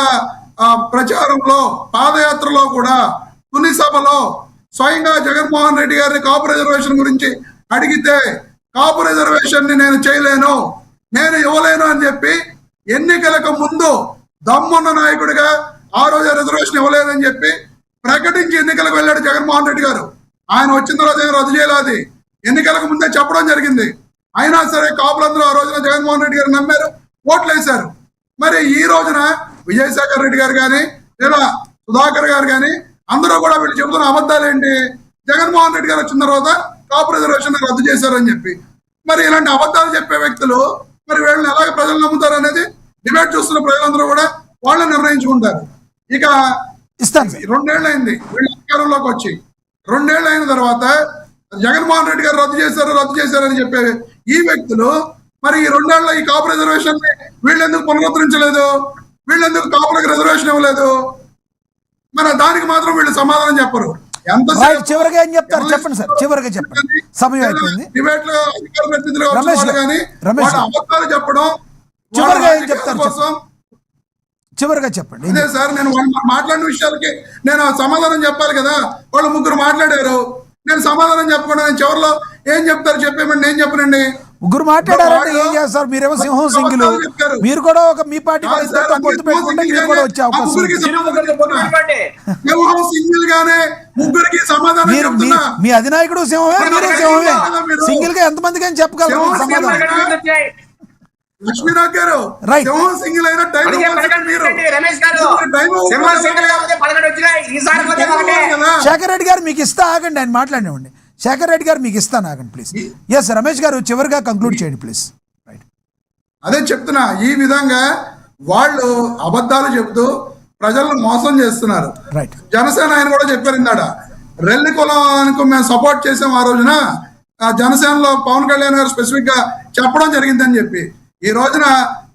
ప్రచారంలో పాదయాత్రలో కూడా తుని సభలో స్వయంగా జగన్మోహన్ రెడ్డి గారిని కాపు రిజర్వేషన్ గురించి అడిగితే కాపు రిజర్వేషన్ ని నేను చేయలేను, నేను ఇవ్వలేను అని చెప్పి ఎన్నికలకు ముందు దమ్మున్న నాయకుడిగా ఆ రోజు రిజర్వేషన్ ఇవ్వలేదని చెప్పి ప్రకటించి ఎన్నికలకు వెళ్ళాడు జగన్మోహన్ రెడ్డి గారు. ఆయన వచ్చిన తర్వాత ఏం రద్దు చేయలేదు, ఎన్నికలకు ముందే చెప్పడం జరిగింది. అయినా సరే కాపులందరూ ఆ రోజున జగన్మోహన్ రెడ్డి గారు నమ్మారు, ఓట్లు వేశారు. మరి ఈ రోజున విజయసాగర్ రెడ్డి గారు కానీ లేదా సుధాకర్ గారు కానీ అందరూ కూడా వీళ్ళు చెబుతున్న అబద్ధాలు ఏంటి? జగన్మోహన్ రెడ్డి గారు వచ్చిన తర్వాత కాపు రిజర్వేషన్ రద్దు చేశారని చెప్పి. మరి ఇలాంటి అబద్ధాలు చెప్పే వ్యక్తులు మరి వీళ్ళని ఎలాగ ప్రజలు నమ్ముతారు అనేది డిబేట్ చూస్తున్న ప్రజలందరూ కూడా వాళ్ళు నిర్ణయించుకుంటారు. ఇక 2 ఏళ్ళు అయింది వీళ్ళు అధికారంలోకి వచ్చి. 2 ఏళ్ళు అయిన తర్వాత జగన్మోహన్ రెడ్డి గారు రద్దు చేశారని చెప్పే ఈ వ్యక్తులు మరి ఈ 2 ఏళ్ళ ఈ కాపు రిజర్వేషన్ వీళ్ళు ఎందుకు పునరుద్ధరించలేదు, వీళ్ళు ఎందుకు కాపులకు రిజర్వేషన్ ఇవ్వలేదు, మరి దానికి మాత్రం వీళ్ళు సమాధానం చెప్పరు. చివరిగా ఏం చెప్తారు చెప్పండి సార్, చివరిగా చెప్పండి, సమయం అయిపోయింది. డిబేట్ లో అధికార ప్రతినిధులు అబద్ధాలు చెప్పడం చివరిగా ఏం చెప్తారు కోసం చివరిగా చెప్పండి. అదే సార్, నేను మాట్లాడిన విషయాలకి నేను సమాధానం చెప్పాలి కదా. వాళ్ళు 3 మాట్లాడారు, నేను సమాధానం చెప్పకుండా నేను చివరిలో ఏం చెప్తారు చెప్పేమండి, నేను చెప్పనండి. 3 మాట్లాడారంటే ఏం చేస్తారు? మీరేమో సింహం సింగిల్, మీరు కూడా ఒక మీ పార్టీ పొత్తు పెట్టుకుంటే మీరు కూడా వచ్చే అవకాశం సింగిల్ గానే 3కి సమాధానం చెప్తున్నా. మీ అధినాయకుడు సింహమే, మీరు సింహమే. సింగిల్ గా ఎంతమందికి అని చెప్పగలరు సమాధానం? లక్ష్మీనాథ్ గారు సింగిల్ అయినా శేఖర్ రెడ్డి గారు మీకు ఇస్తా, ఆగండి, ఆయన మాట్లాడివ్వండి. శేఖర్ రెడ్డి గారు మీకు ఇస్తాను, ఆగండి ప్లీజ్. ఎస్ రమేష్ గారు చివరిగా కంక్లూడ్ చేయండి ప్లీజ్. రైట్, అదే చెప్తున్నా, ఈ విధంగా వాళ్ళు అబద్ధాలు చెబుతూ ప్రజలను మోసం చేస్తున్నారు. రైట్, జనసేన ఆయన కూడా చెప్పారు ఇందాడ, రెల్లి కులానికి మేము సపోర్ట్ చేసాం ఆ రోజున, జనసేనలో పవన్ కళ్యాణ్ గారు స్పెసిఫిక్ గా చెప్పడం జరిగిందని చెప్పి. ఈ రోజున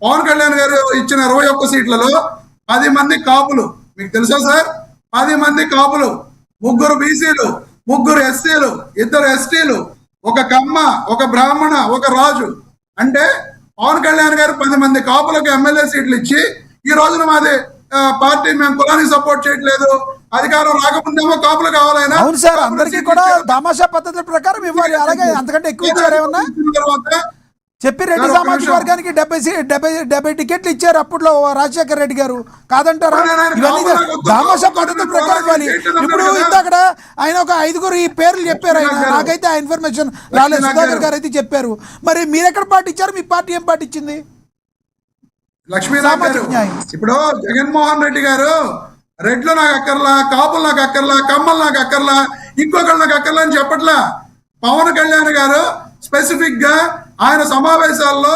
పవన్ కళ్యాణ్ గారు ఇచ్చిన 21 సీట్లలో 10 మంది కాపులు. మీకు తెలుసా సార్? 10 మంది కాపులు, 3 బీసీలు, 3 ఎస్సీలు, 2 ఎస్టీలు, 1 కమ్మ, 1 బ్రాహ్మణ, 1 రాజు. అంటే పవన్ కళ్యాణ్ గారు 10 మంది కాపులకు ఎమ్మెల్యే సీట్లు ఇచ్చి ఈ రోజున మాది పార్టీ మేము కులానికి సపోర్ట్ చేయట్లేదు, అధికారం రాకముందేమో కాపులు కావాలైనా. అవును సార్, అందరికీ కూడా తమాషా పద్ధతి ప్రకారం ఇవ్వాలి, అలాగే అంతకంటే ఎక్కువ ఇచ్చారేమన్నా చెప్పి రెడ్డి సామాజిక వర్గానికి 70 టికెట్లు ఇచ్చారు అప్పట్లో రాజశేఖర్ రెడ్డి గారు, కాదంటారా? ఇవన్నీ దామాషా పద్ధతి ప్రకారం ఇవ్వాలి. ఇప్పుడు ఇంతక్కడ ఆయన ఒక 5 ఈ పేర్లు చెప్పారు, ఆయన నాకైతే ఆ ఇన్ఫర్మేషన్ రాలేదు, సుధాకర్ గారు అయితే చెప్పారు. మరి మీరు ఎక్కడ పార్టీ ఇచ్చారు? మీ పార్టీ ఏం పార్టీ ఇచ్చింది? లక్ష్మీనాథ్ గారు, ఇప్పుడు జగన్మోహన్ రెడ్డి గారు రెడ్లు నాకు అక్కర్లా, కాపులు నాకు అక్కర్లా, కమ్మలు నాకు అక్కర్లా, ఇంకొకళ్ళు నాకు అక్కర్లా అని చెప్పట్లా. పవన్ కళ్యాణ్ గారు స్పెసిఫిక్ గా ఆయన సమావేశాల్లో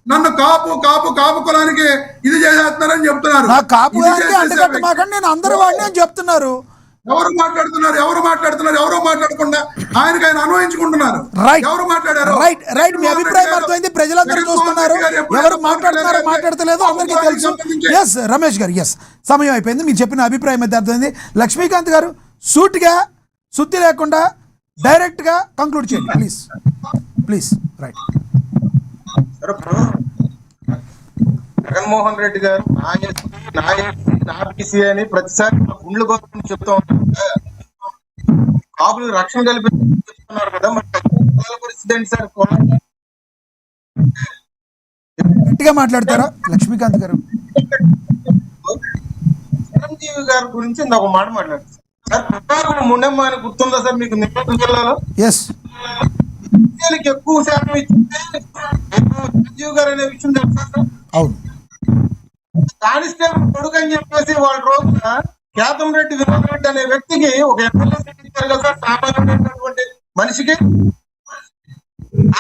నన్ను కాపు కాపు కాపు కులానికి ఇది చేసేస్తున్నారని చెప్తున్నారు. నేను అందరూ వాడిని అని చెప్తున్నారు. ఎవరు మాట్లాడుతున్నారు ఎవరో మాట్లాడకుండా ఆయనకి ఆయన అన్వయించుకుంటున్నారు. ఎవరు మాట్లాడారు? రైట్, మీ అభిప్రాయం అర్థమైంది, ప్రజలందరూ చూస్తున్నారు. ఎవరు మాట్లాడుతున్నారో మాట్లాడతలేదు అందరికీ తెలుసు. ఎస్ రమేష్ గారు, ఎస్ సమయం అయిపోయింది, మీరు చెప్పిన అభిప్రాయం అయితే అర్థమైంది. లక్ష్మీకాంత్ గారు సూటిగా సుత్తి లేకుండా డైరెక్ట్ గా కంక్లూడ్ చేయండి ప్లీజ్. రైట్, జగన్మోహన్ రెడ్డి గారు నా బీసీ అని ప్రతిసారి గుండ్లు గోపం చెప్తా ఉంటారు, కాపులు రక్షణ కల్పిస్తున్నారు కదా, మరి పరిస్థితి ఏంటి సార్? గట్టిగా మాట్లాడతారా లక్ష్మీకాంత్ గారు? చిరంజీవి గారి గురించి ఒక మాట మాట్లాడతారు సార్. ముండమ్మ అని గుర్తుందా సార్ మీకు? నెల్లూరు జిల్లాలో ఎక్కువ శాతం ఇచ్చింది చిరంజీవి గారు అనే విషయం తెలుసా సార్? అవును, కానిస్టేబుల్ కొడుకు అని చెప్పేసి వాళ్ళ రోజున కేతంరెడ్డి వినోద్ రెడ్డి అనే వ్యక్తికి ఒక ఎమ్మెల్యే సీట్ ఇచ్చారు కదా సార్, సామాన్యమైనటువంటి మనిషికి.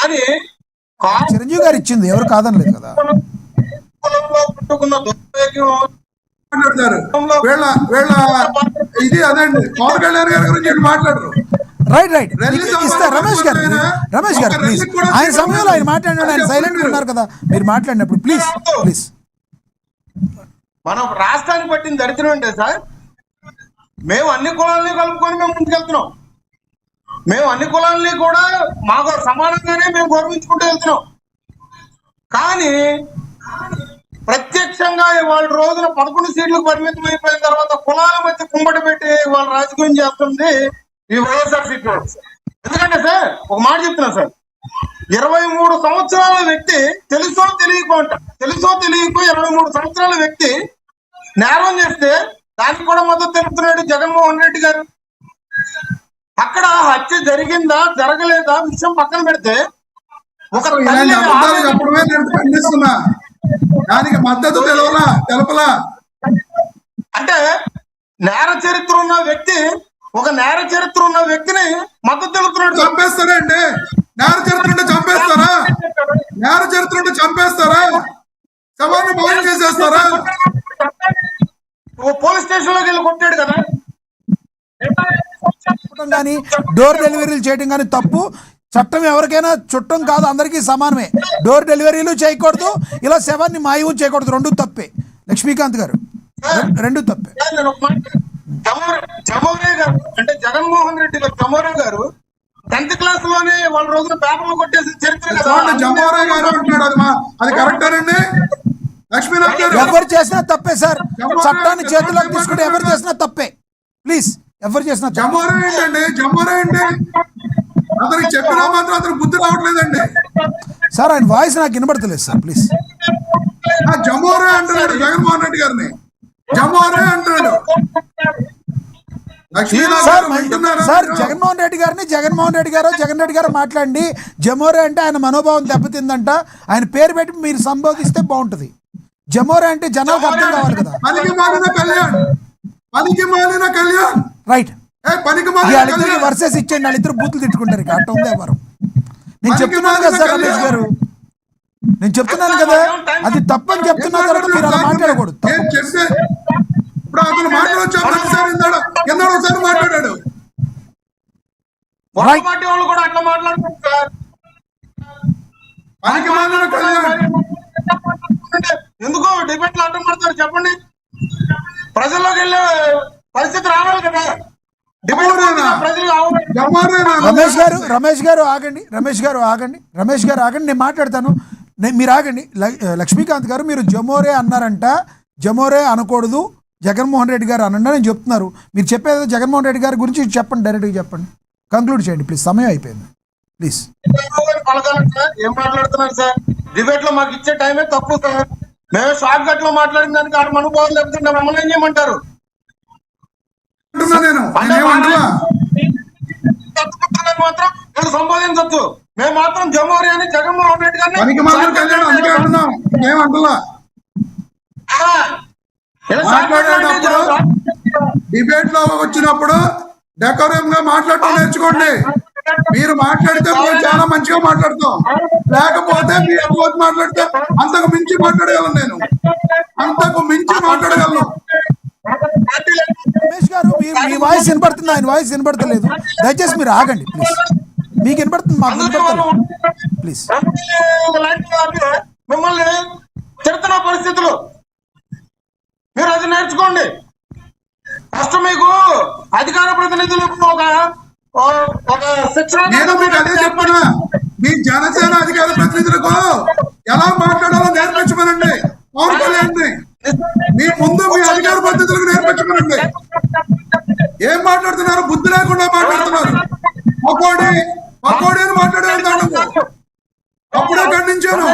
అని చిరంజీవి గారు ఇచ్చింది, ఎవరు కాదనలేదు కదా. కులంలో పుట్టుకున్న దుర్భాగ్యం మాట్లాడతారు వీళ్ళ వీళ్ళ ఇది అదండి. పవన్ కళ్యాణ్ గారి గురించి వీళ్ళు మాట్లాడరు. రైట్ రైట్ ఇస్తా రమేష్ గారు, రమేష్ గారు ప్లీజ్. ఆయన సమయంలో ఆయన మాట్లాడినాడు, ఆయన సైలెంట్ ఉన్నారు కదా మీరు మాట్లాడినప్పుడు. Please please. మనం రాష్ట్రానికి పట్టిన దరిద్రం అంటే సార్, మేము అన్ని కులాలని కలుపుకొని మేము ముందుకెళ్తున్నాం. మేము అన్ని కులాలని కూడా మాకు సమానంగానే మేము గౌరవించుకుంటూ వెళ్తున్నాం. కానీ ప్రత్యక్షంగా వాళ్ళ రోజున 11 సీట్లకు పరిమితం అయిపోయిన తర్వాత కులాల మధ్య కుంబడి పెట్టి వాళ్ళు రాజకీయం చేస్తుంది ఈ వైఎస్ఆర్సీపీ. ఎందుకంటే సార్ ఒక మాట చెప్తున్నా సార్, 23 సంవత్సరాల వ్యక్తి తెలుసో తెలియకో 23 సంవత్సరాల వ్యక్తి నేరం చేస్తే దానికి కూడా మద్దతు తెలుపుతున్నాడు జగన్మోహన్ రెడ్డి గారు. అక్కడ హత్య జరిగిందా జరగలేదా విషయం పక్కన పెడితే ఒక ఇలాంటి అబద్ధాలు చెప్పడమే నేను ఖండిస్తున్నా. దానికి మద్దతు తెలపలా. అంటే నేర చరిత్ర ఉన్న వ్యక్తి ఒక నేర చరిత్ర ఉన్న వ్యక్తిని మద్దతు తెలుపుతున్నాడు. చంపేస్తారండి. నేర చరిత్ర ఉంటే చంపేస్తారా? సమాన్ని భయం చేసేస్తారా? పోలీస్ స్టేషన్ లోకి వెళ్ళి కొట్టాడు కదా. కానీ డోర్ డెలివరీలు చేయడం కానీ తప్పు. చట్టం ఎవరికైనా చుట్టం కాదు, అందరికీ సమానమే. డోర్ డెలివరీలు చేయకూడదు, ఇలా శవాన్ని మాయం చేయకూడదు, రెండు తప్పే. లక్ష్మీకాంత్ గారు రెండు తప్పే. జమోరే గారు అంటే జగన్మోహన్ రెడ్డి గారు, జమోరే గారు 10th క్లాస్ లోనే వాళ్ళ రోజున పేపర్లు కొట్టేసి చరిత్ర కదా. జమోరే గారు అంటున్నాడు, అది కరెక్టేనండి. లక్ష్మీనాథ్ గారు ఎవరు చేసినా తప్పే సార్. చట్టాన్ని చేతుల్లోకి తీసుకుంటే ఎవరు చేసినా తప్పే. ప్లీజ్ ఎవరు చేసినా జమోరే ఏంటండి? అతనికి చెప్పినా మాత్రం అతను బుద్ధి రావట్లేదండి సార్. ఆయన వాయిస్ నాకు వినబడతలేదు సార్. ప్లీజ్. జమోరే అంటున్నాడు జగన్మోహన్ రెడ్డి గారిని. జమోరే అంటున్నాడు. సార్ జగన్మోహన్ రెడ్డి గారిని జగన్ రెడ్డి గారు మాట్లాడండి. జమోరే అంటే ఆయన మనోభావం దెబ్బతిందంట. ఆయన పేరు పెట్టి మీరు సంబోధిస్తే బాగుంటది. జమోరే అంటే జనాలకు అర్థం కావాలి కదా. రైట్. వాళ్ళిద్దరికి వర్సెస్ ఇచ్చేయండి, వాళ్ళిద్దరు బూతులు తిట్టుకుంటారు. ఇక అట్ట ఉంది ఎవరు. నేను చెప్తున్నాను కదా సార్ రమేష్ గారు, నేను చెప్తున్నాను కదా అది తప్పని చెప్తున్నా తర్వాత మీరు అలా మాట్లాడకూడదు. ఇప్పుడు అతను మాట్లాడొచ్చారు మాట్లాడాడు. పార్టీ వాళ్ళు కూడా అట్లా మాట్లాడుకుంటారు. ఎందుకో డిబేట్లు అడ్డం పడతారు చెప్పండి. ప్రజల్లోకి వెళ్ళే పరిస్థితి రావాలి కదా. రమేష్ గారు ఆగండి. నేను మాట్లాడతాను. మీరు ఆగండి. లక్ష్మీకాంత్ గారు మీరు జమోరే అన్నారంట. జమోరే అనకూడదు, జగన్మోహన్ రెడ్డి గారు అనండి అని చెప్తున్నారు. మీరు చెప్పేది జగన్మోహన్ రెడ్డి గారి గురించి చెప్పండి, డైరెక్ట్గా చెప్పండి. కంక్లూడ్ చేయండి ప్లీజ్, సమయం అయిపోయింది ప్లీజ్. ఏం మాట్లాడుతున్నారు సార్? డిబేట్ లో మాకు ఇచ్చే టైమే తక్కువ సార్. మేము షార్ట్ కట్ లో మాట్లాడిన దానికి ఆడ అనుభవాలు లేకపోతే మమ్మల్ని ఏం చేయమంటారు? మాత్రం నేను సంబోధించవచ్చు. మేము మాత్రం జమోరి అని జగన్మోహన్ రెడ్డి గారిని డిబేట్ లో వచ్చినప్పుడు డెకోరం గా మాట్లాడటం నేర్చుకోండి. మీరు మాట్లాడితే చాలా మంచిగా మాట్లాడతాం, లేకపోతే మీరు మాట్లాడితే అంతకు మించి మాట్లాడగలను. నేను అంతకు మించి మాట్లాడగలను. రమేష్ గారు మీ వాయిస్ వినపడుతుంది, ఆయన వాయిస్ వినపడతలేదు. దయచేసి మీరు ఆగండి ప్లీజ్. మీకు వినపడుతుంది, మాకు వినపడతలేదు ప్లీజ్. మిమ్మల్ని తిడుతున్న పరిస్థితులు మీరు అది నేర్చుకోండి. ఫస్ట్ మీకు అధికార ప్రతినిధులకు ఒక శిక్షణ. నేను మీకు అదే చెప్పనా, మీ జనసేన అధికార ప్రతినిధులకు ఎలా మాట్లాడాలో నేర్పించమనండి. పవన్ కళ్యాణ్ మీ ముందు మీ అధికార ప్రతినిధులకు నేర్పించమనండి. ఏం మాట్లాడుతున్నారు? బుద్ధి లేకుండా మాట్లాడుతున్నారు. పకోడీ అని మాట్లాడేదాను అప్పుడే ఖండించాను.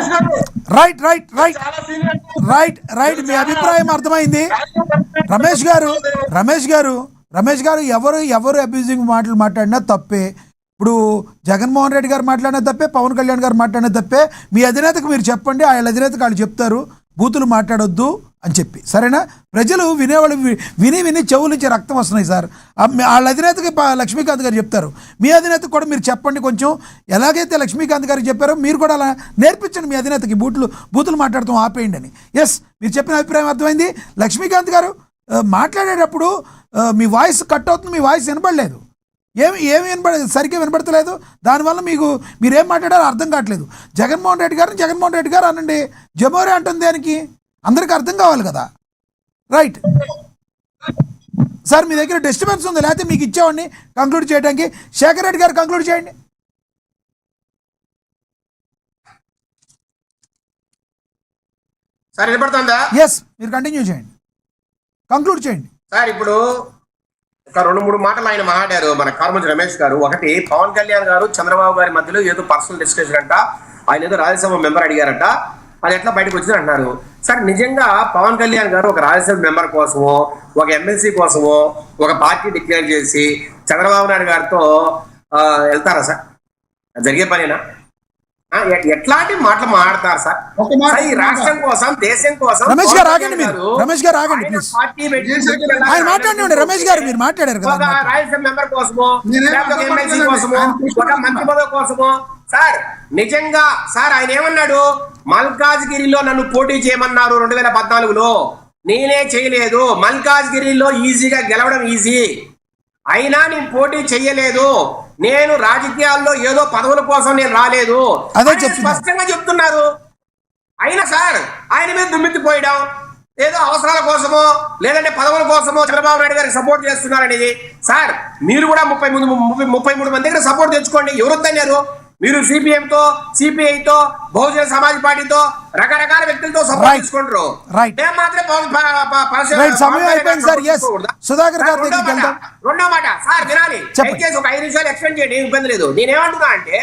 రైట్. మీ అభిప్రాయం అర్థమైంది. రమేష్ గారు ఎవరు అబ్యూజింగ్ మాటలు మాట్లాడినా తప్పే. ఇప్పుడు జగన్మోహన్ రెడ్డి గారు మాట్లాడినా తప్పే, పవన్ కళ్యాణ్ గారు మాట్లాడినా తప్పే. మీ అధినేతకు మీరు చెప్పండి, ఆయన అధినేతకు వాళ్ళు చెప్తారు బూతులు మాట్లాడొద్దు అని చెప్పి. సరేనా? ప్రజలు వినేవాళ్ళు విని చెవుల నుంచి రక్తం వస్తున్నాయి సార్. వాళ్ళ అధినేతకి లక్ష్మీకాంత్ గారు చెప్తారు, మీ అధినేతకు కూడా మీరు చెప్పండి కొంచెం. ఎలాగైతే లక్ష్మీకాంత్ గారికి చెప్పారో మీరు కూడా అలా నేర్పించండి మీ అధినేతకి. బూతులు మాట్లాడతాం ఆపేయండి అని. ఎస్, మీరు చెప్పిన అభిప్రాయం అర్థమైంది. లక్ష్మీకాంత్ గారు మాట్లాడేటప్పుడు మీ వాయిస్ కట్ అవుతుంది, మీ వాయిస్ వినబడలేదు. ఏమి సరిగ్గా వినబడతలేదు. దానివల్ల మీరేం మాట్లాడారో అర్థం కావట్లేదు. జగన్మోహన్ రెడ్డి గారు అనండి, జమోరే అంటుంది దానికి అందరికీ అర్థం కావాలి కదా. రైట్ సార్, మీ దగ్గర డిస్టర్బెన్స్ ఉంది, లేకపోతే మీకు ఇచ్చేవాడిని కంక్లూడ్ చేయడానికి. శేఖర్ రెడ్డి గారు కంక్లూడ్ చేయండి. సార్ వినపడుతుందా? ఎస్, మీరు కంటిన్యూ చేయండి, కంక్లూడ్ చేయండి. సార్ ఇప్పుడు ఒక 2-3 మాటలు ఆయన మాట్లాడారు మన కారుమంచి రమేష్ గారు. ఒకటి, పవన్ కళ్యాణ్ గారు చంద్రబాబు గారి మధ్యలో ఏదో పర్సనల్ డిస్కషన్ అంట, ఆయన ఏదో రాజ్యసభ మెంబర్ అడిగారట, అది ఎట్లా బయటకు వచ్చింది అంటున్నారు. సార్ నిజంగా పవన్ కళ్యాణ్ గారు ఒక రాజ్యసభ మెంబర్ కోసమో ఒక ఎమ్మెల్సీ కోసమో ఒక పార్టీ డిక్లేర్ చేసి చంద్రబాబు నాయుడు గారితో వెళ్తారా సార్? జరిగే పనేనా? ఎట్లాంటి మాటలు మాట్లాడతారు సార్? ఈ రాష్ట్రం కోసం, దేశం కోసం. రమేష్ గారు ఆగండి ప్లీజ్. ఆయన మాట్లాడండి. రమేష్ గారు మీరు మాట్లాడారు కదా, రాజ్యసభ మెంబర్ కోసమో ఎమ్మెల్సీ కోసమో ఒక మంత్రి పదవి కోసమో. సార్ నిజంగా సార్ ఆయన ఏమన్నాడు, మల్కాజ్గిరిలో నన్ను పోటీ చేయమన్నారు 2014లో, నేనే చేయలేదు. మల్కాజ్గిరిలో ఈజీగా గెలవడం ఈజీ, అయినా నేను పోటీ చెయ్యలేదు. నేను రాజకీయాల్లో ఏదో పదవుల కోసం నేను రాలేదు, స్పష్టంగా చెప్తున్నారు. అయినా సార్ ఆయన మీద దుమ్మెత్తిపోయడం, ఏదో అవసరాల కోసమో లేదంటే పదవుల కోసమో చంద్రబాబు నాయుడు గారికి సపోర్ట్ చేస్తున్నారనేది. సార్ మీరు కూడా 33 మంది దగ్గర సపోర్ట్ తెచ్చుకోండి. ఎవరు వద్దన్నారు? మీరు సిపిఎం తో, సిపిఐతో, బహుజన సమాజ్ పార్టీతో రకరకాల వ్యక్తులతో సపోర్ట్ తీసుకుంటారు. రెండో మాట సార్ వినాలి, దయచేసి ఒక 5 నిమిషాలు ఎక్స్ప్లెయిన్ చేయండి, ఇబ్బంది లేదు. నేనేమంటున్నా అంటే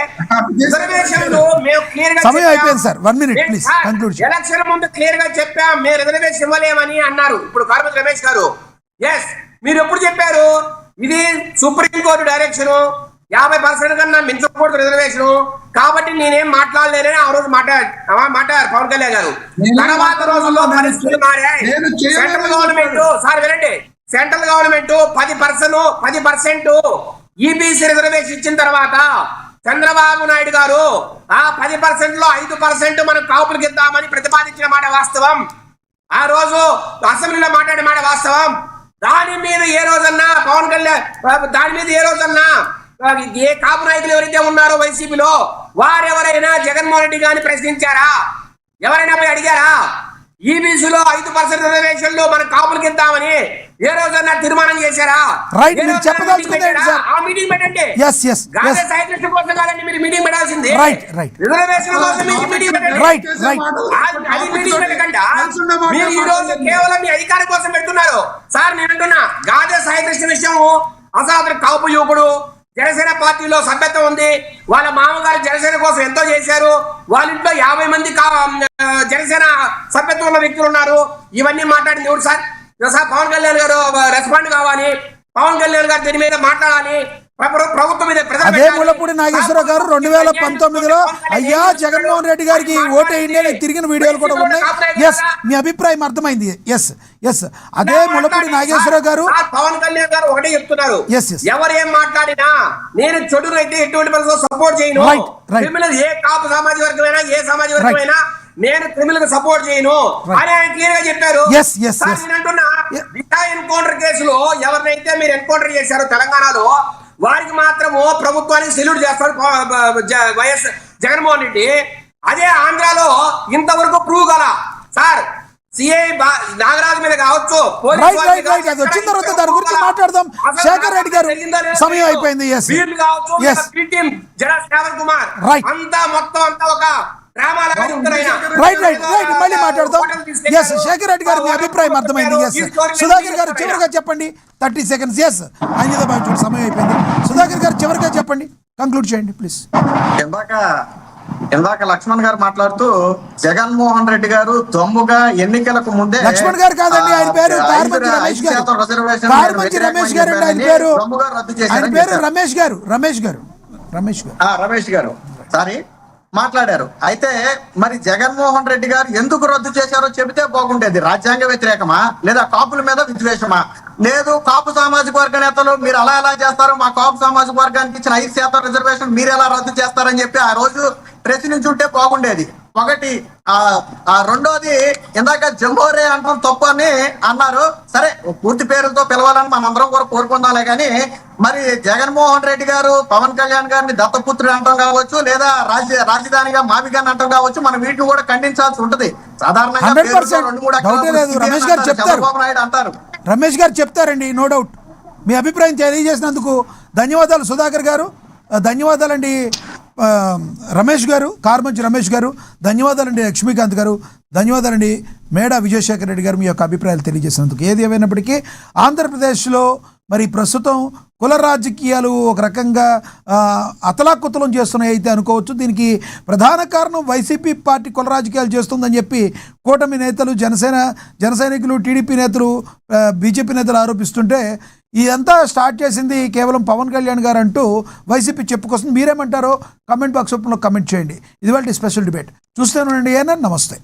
రిజర్వేషన్లు మేము క్లియర్ గా ఎలక్షన్ ముందు క్లియర్ గా చెప్పాం, మేము రిజర్వేషన్ ఇవ్వలేమని అన్నారు. ఇప్పుడు కారుమంచి రమేష్ గారు, ఎస్ మీరు ఎప్పుడు చెప్పారు? ఇది సుప్రీంకోర్టు డైరెక్షన్, 50% కన్నా మించకూడదు రిజర్వేషన్, కాబట్టి నేనేం మాట్లాడలేనని ఆ రోజు మాట్లాడారు పవన్ కళ్యాణ్ గారు. తర్వాత రోజుల్లో పరిస్థితులు మారాయి. సెంట్రల్ గవర్నమెంట్ సార్ వినండి, సెంట్రల్ గవర్నమెంట్ 10% ఈబీసీ రిజర్వేషన్ ఇచ్చిన తర్వాత చంద్రబాబు నాయుడు గారు ఆ 10%లో 5% మనం కాపులకు ఇద్దామని ప్రతిపాదించిన మాట వాస్తవం. ఆ రోజు అసెంబ్లీలో మాట్లాడే మాట వాస్తవం. దాని మీద ఏ రోజన్నా పవన్ కళ్యాణ్ ఏ కాపు నాయకులు ఎవరైతే ఉన్నారో వైసీపీలో వారెవరైనా జగన్మోహన్ రెడ్డి గారిని ప్రశ్నించారా? ఎవరైనా పోయి అడిగారా? ఈబీసీలో 5% రిజర్వేషన్లు మన కాపులకి ఇద్దామని ఏ రోజన్నా తీర్మానం చేశారా? ఆ మీటింగ్ పెట్టండి. గాదే సాయికృష్ణ కోసం కాదండి మీరు మీటింగ్ పెట్టాల్సింది, రిజర్వేషన్ కోసం మీటింగ్ పెట్టండి. అది మీటింగ్ పెట్టకుండా మీరు ఈ రోజు కేవలం మీ అధికారం కోసం పెడుతున్నారు. సార్ నేను అంటున్నా, గాదే సాయికృష్ణ విషయం అసలు అతను కాపు యువకుడు, జనసేన పార్టీలో సభ్యత్వం ఉంది, వాళ్ళ మామగారు జనసేన కోసం ఎంతో చేశారు, వాళ్ళ ఇంట్లో 50 మంది జనసేన సభ్యత్వం ఉన్న వ్యక్తులు ఉన్నారు. ఇవన్నీ మాట్లాడింది ఎవరు సార్? పవన్ కళ్యాణ్ గారు రెస్పాండ్ కావాలి, పవన్ కళ్యాణ్ గారు దీని మీద మాట్లాడాలి. ప్రభుత్వం మీద అదే ముల్లపూడి నాగేశ్వరరావు గారు 2019లో అయ్యా జగన్మోహన్ రెడ్డి గారికి ఓటేయండి అని తిరిగిన వీడియోలు కూడా ఉన్నాయి. ఎస్, మీ అభిప్రాయం అర్థమైంది. ఎస్ అదే ముల్లపూడి నాగేశ్వరరావు గారు, పవన్ కళ్యాణ్ గారు ఒకటే చెప్తున్నారు, ఎవరు ఏం మాట్లాడినా నేను చెడునైతే ఎటువంటి పరిస్థితుల్లో సపోర్ట్ చేయను. క్రిమినల్ ఏ కాపు సామాజిక వర్గమైనా ఏ సామాజిక వర్గమైనా నేను క్రిమినల్ సపోర్ట్ చేయను అని ఆయన క్లియర్ గా చెప్పారు. అంటున్నా, దిశా ఎన్కౌంటర్ కేసులో ఎవరినైతే మీరు ఎన్కౌంటర్ చేశారో తెలంగాణలో వారికి మాత్రము ప్రభుత్వానికి సెల్యూట్ చేస్తాడు వైఎస్ జగన్మోహన్ రెడ్డి. అదే ఆంధ్రాలో ఇంతవరకు ప్రూవ్ గల సార్ సిఐ నాగరాజు మీద కావచ్చు, వచ్చిన తర్వాత దాని గురించి మాట్లాడదాం. శేఖర్ రెడ్డి గారు సమయం అయిపోయింది. కుమార్ అంతా మొత్తం అంతా ఒక మళ్ళీ మాట్లాడదాం. ఎస్, శేఖర్ రెడ్డి గారు మీ అభిప్రాయం అర్థమైంది. ఎస్, సుధాకర్ గారు చివరిగా చెప్పండి, 30 seconds. ఎస్, ఆయన సమయం అయిపోయింది. సుధాకర్ గారు చివరిగా చెప్పండి, కంక్లూడ్ చేయండి ప్లీజ్. ఇందాక లక్ష్మణ్ గారు మాట్లాడుతూ జగన్మోహన్ రెడ్డి గారు దమ్ముగా ఎన్నికలకు ముందే, లక్ష్మణ్ గారు కాదండి ఆయన పేరు, కార్మంచి రమేష్ గారు, ఆయన పేరు రమేష్ గారు సారీ మాట్లాడారు. అయితే మరి జగన్మోహన్ రెడ్డి గారు ఎందుకు రద్దు చేశారో చెబితే బాగుండేది. రాజ్యాంగ వ్యతిరేకమా, లేదా కాపుల మీద విద్వేషమా? లేదు కాపు సామాజిక వర్గ నేతలు మీరు అలా ఎలా చేస్తారు, మా కాపు సామాజిక వర్గానికి ఇచ్చిన 5% రిజర్వేషన్ మీరు ఎలా రద్దు చేస్తారని చెప్పి ఆ రోజు ప్రశ్నించుంటే బాగుండేది. ఒకటి. రెండోది, ఇందాక జంబోరే అంటాం తప్పు అని అన్నారు. సరే, పూర్తి పేరుతో పిలవాలని మనందరం కూడా కోరుకుందాలే కానీ మరి జగన్మోహన్ రెడ్డి గారు పవన్ కళ్యాణ్ గారిని దత్తపుత్రుడు అంటాం కావచ్చు, లేదా రాజధానిగా మావిగాన్ని అంటాం కావచ్చు, మనం వీటిని కూడా ఖండించాల్సి ఉంటది. సాధారణంగా 100% డౌటే లేదు. రమేష్ గారు చెప్తారు, చంద్రబాబు నాయుడు అంటారు. రమేష్ గారు చెప్తారండి, నో డౌట్. మీ అభిప్రాయం తెలియజేసినందుకు ధన్యవాదాలు సుధాకర్ గారు, ధన్యవాదాలండి రమేష్ గారు, కార్మంచి రమేష్ గారు, ధన్యవాదాలండి లక్ష్మీకాంత్ గారు, ధన్యవాదాలండి మేడా విజయశేఖర రెడ్డి గారు, మీ యొక్క అభిప్రాయాలు తెలియజేసినందుకు. ఏది ఏమైనప్పటికీ ఆంధ్రప్రదేశ్లో మరి ప్రస్తుతం కుల రాజకీయాలు ఒక రకంగా అతలాకుతలం చేస్తున్నాయి అయితే అనుకోవచ్చు. దీనికి ప్రధాన కారణం వైసీపీ పార్టీ కుల రాజకీయాలు చేస్తుందని చెప్పి కూటమి నేతలు, జన సైనికులు, టీడీపీ నేతలు, బీజేపీ నేతలు ఆరోపిస్తుంటే ఇదంతా స్టార్ట్ చేసింది కేవలం పవన్ కళ్యాణ్ గారు అంటూ వైసీపీ చెప్పుకొస్తుంది. మీరేమంటారో కామెంట్ బాక్స్ ఓపెన్లో కామెంట్ చేయండి. ఇది వాళ్ళ స్పెషల్ డిబేట్. చూస్తూనే ఉండండి. నమస్తే.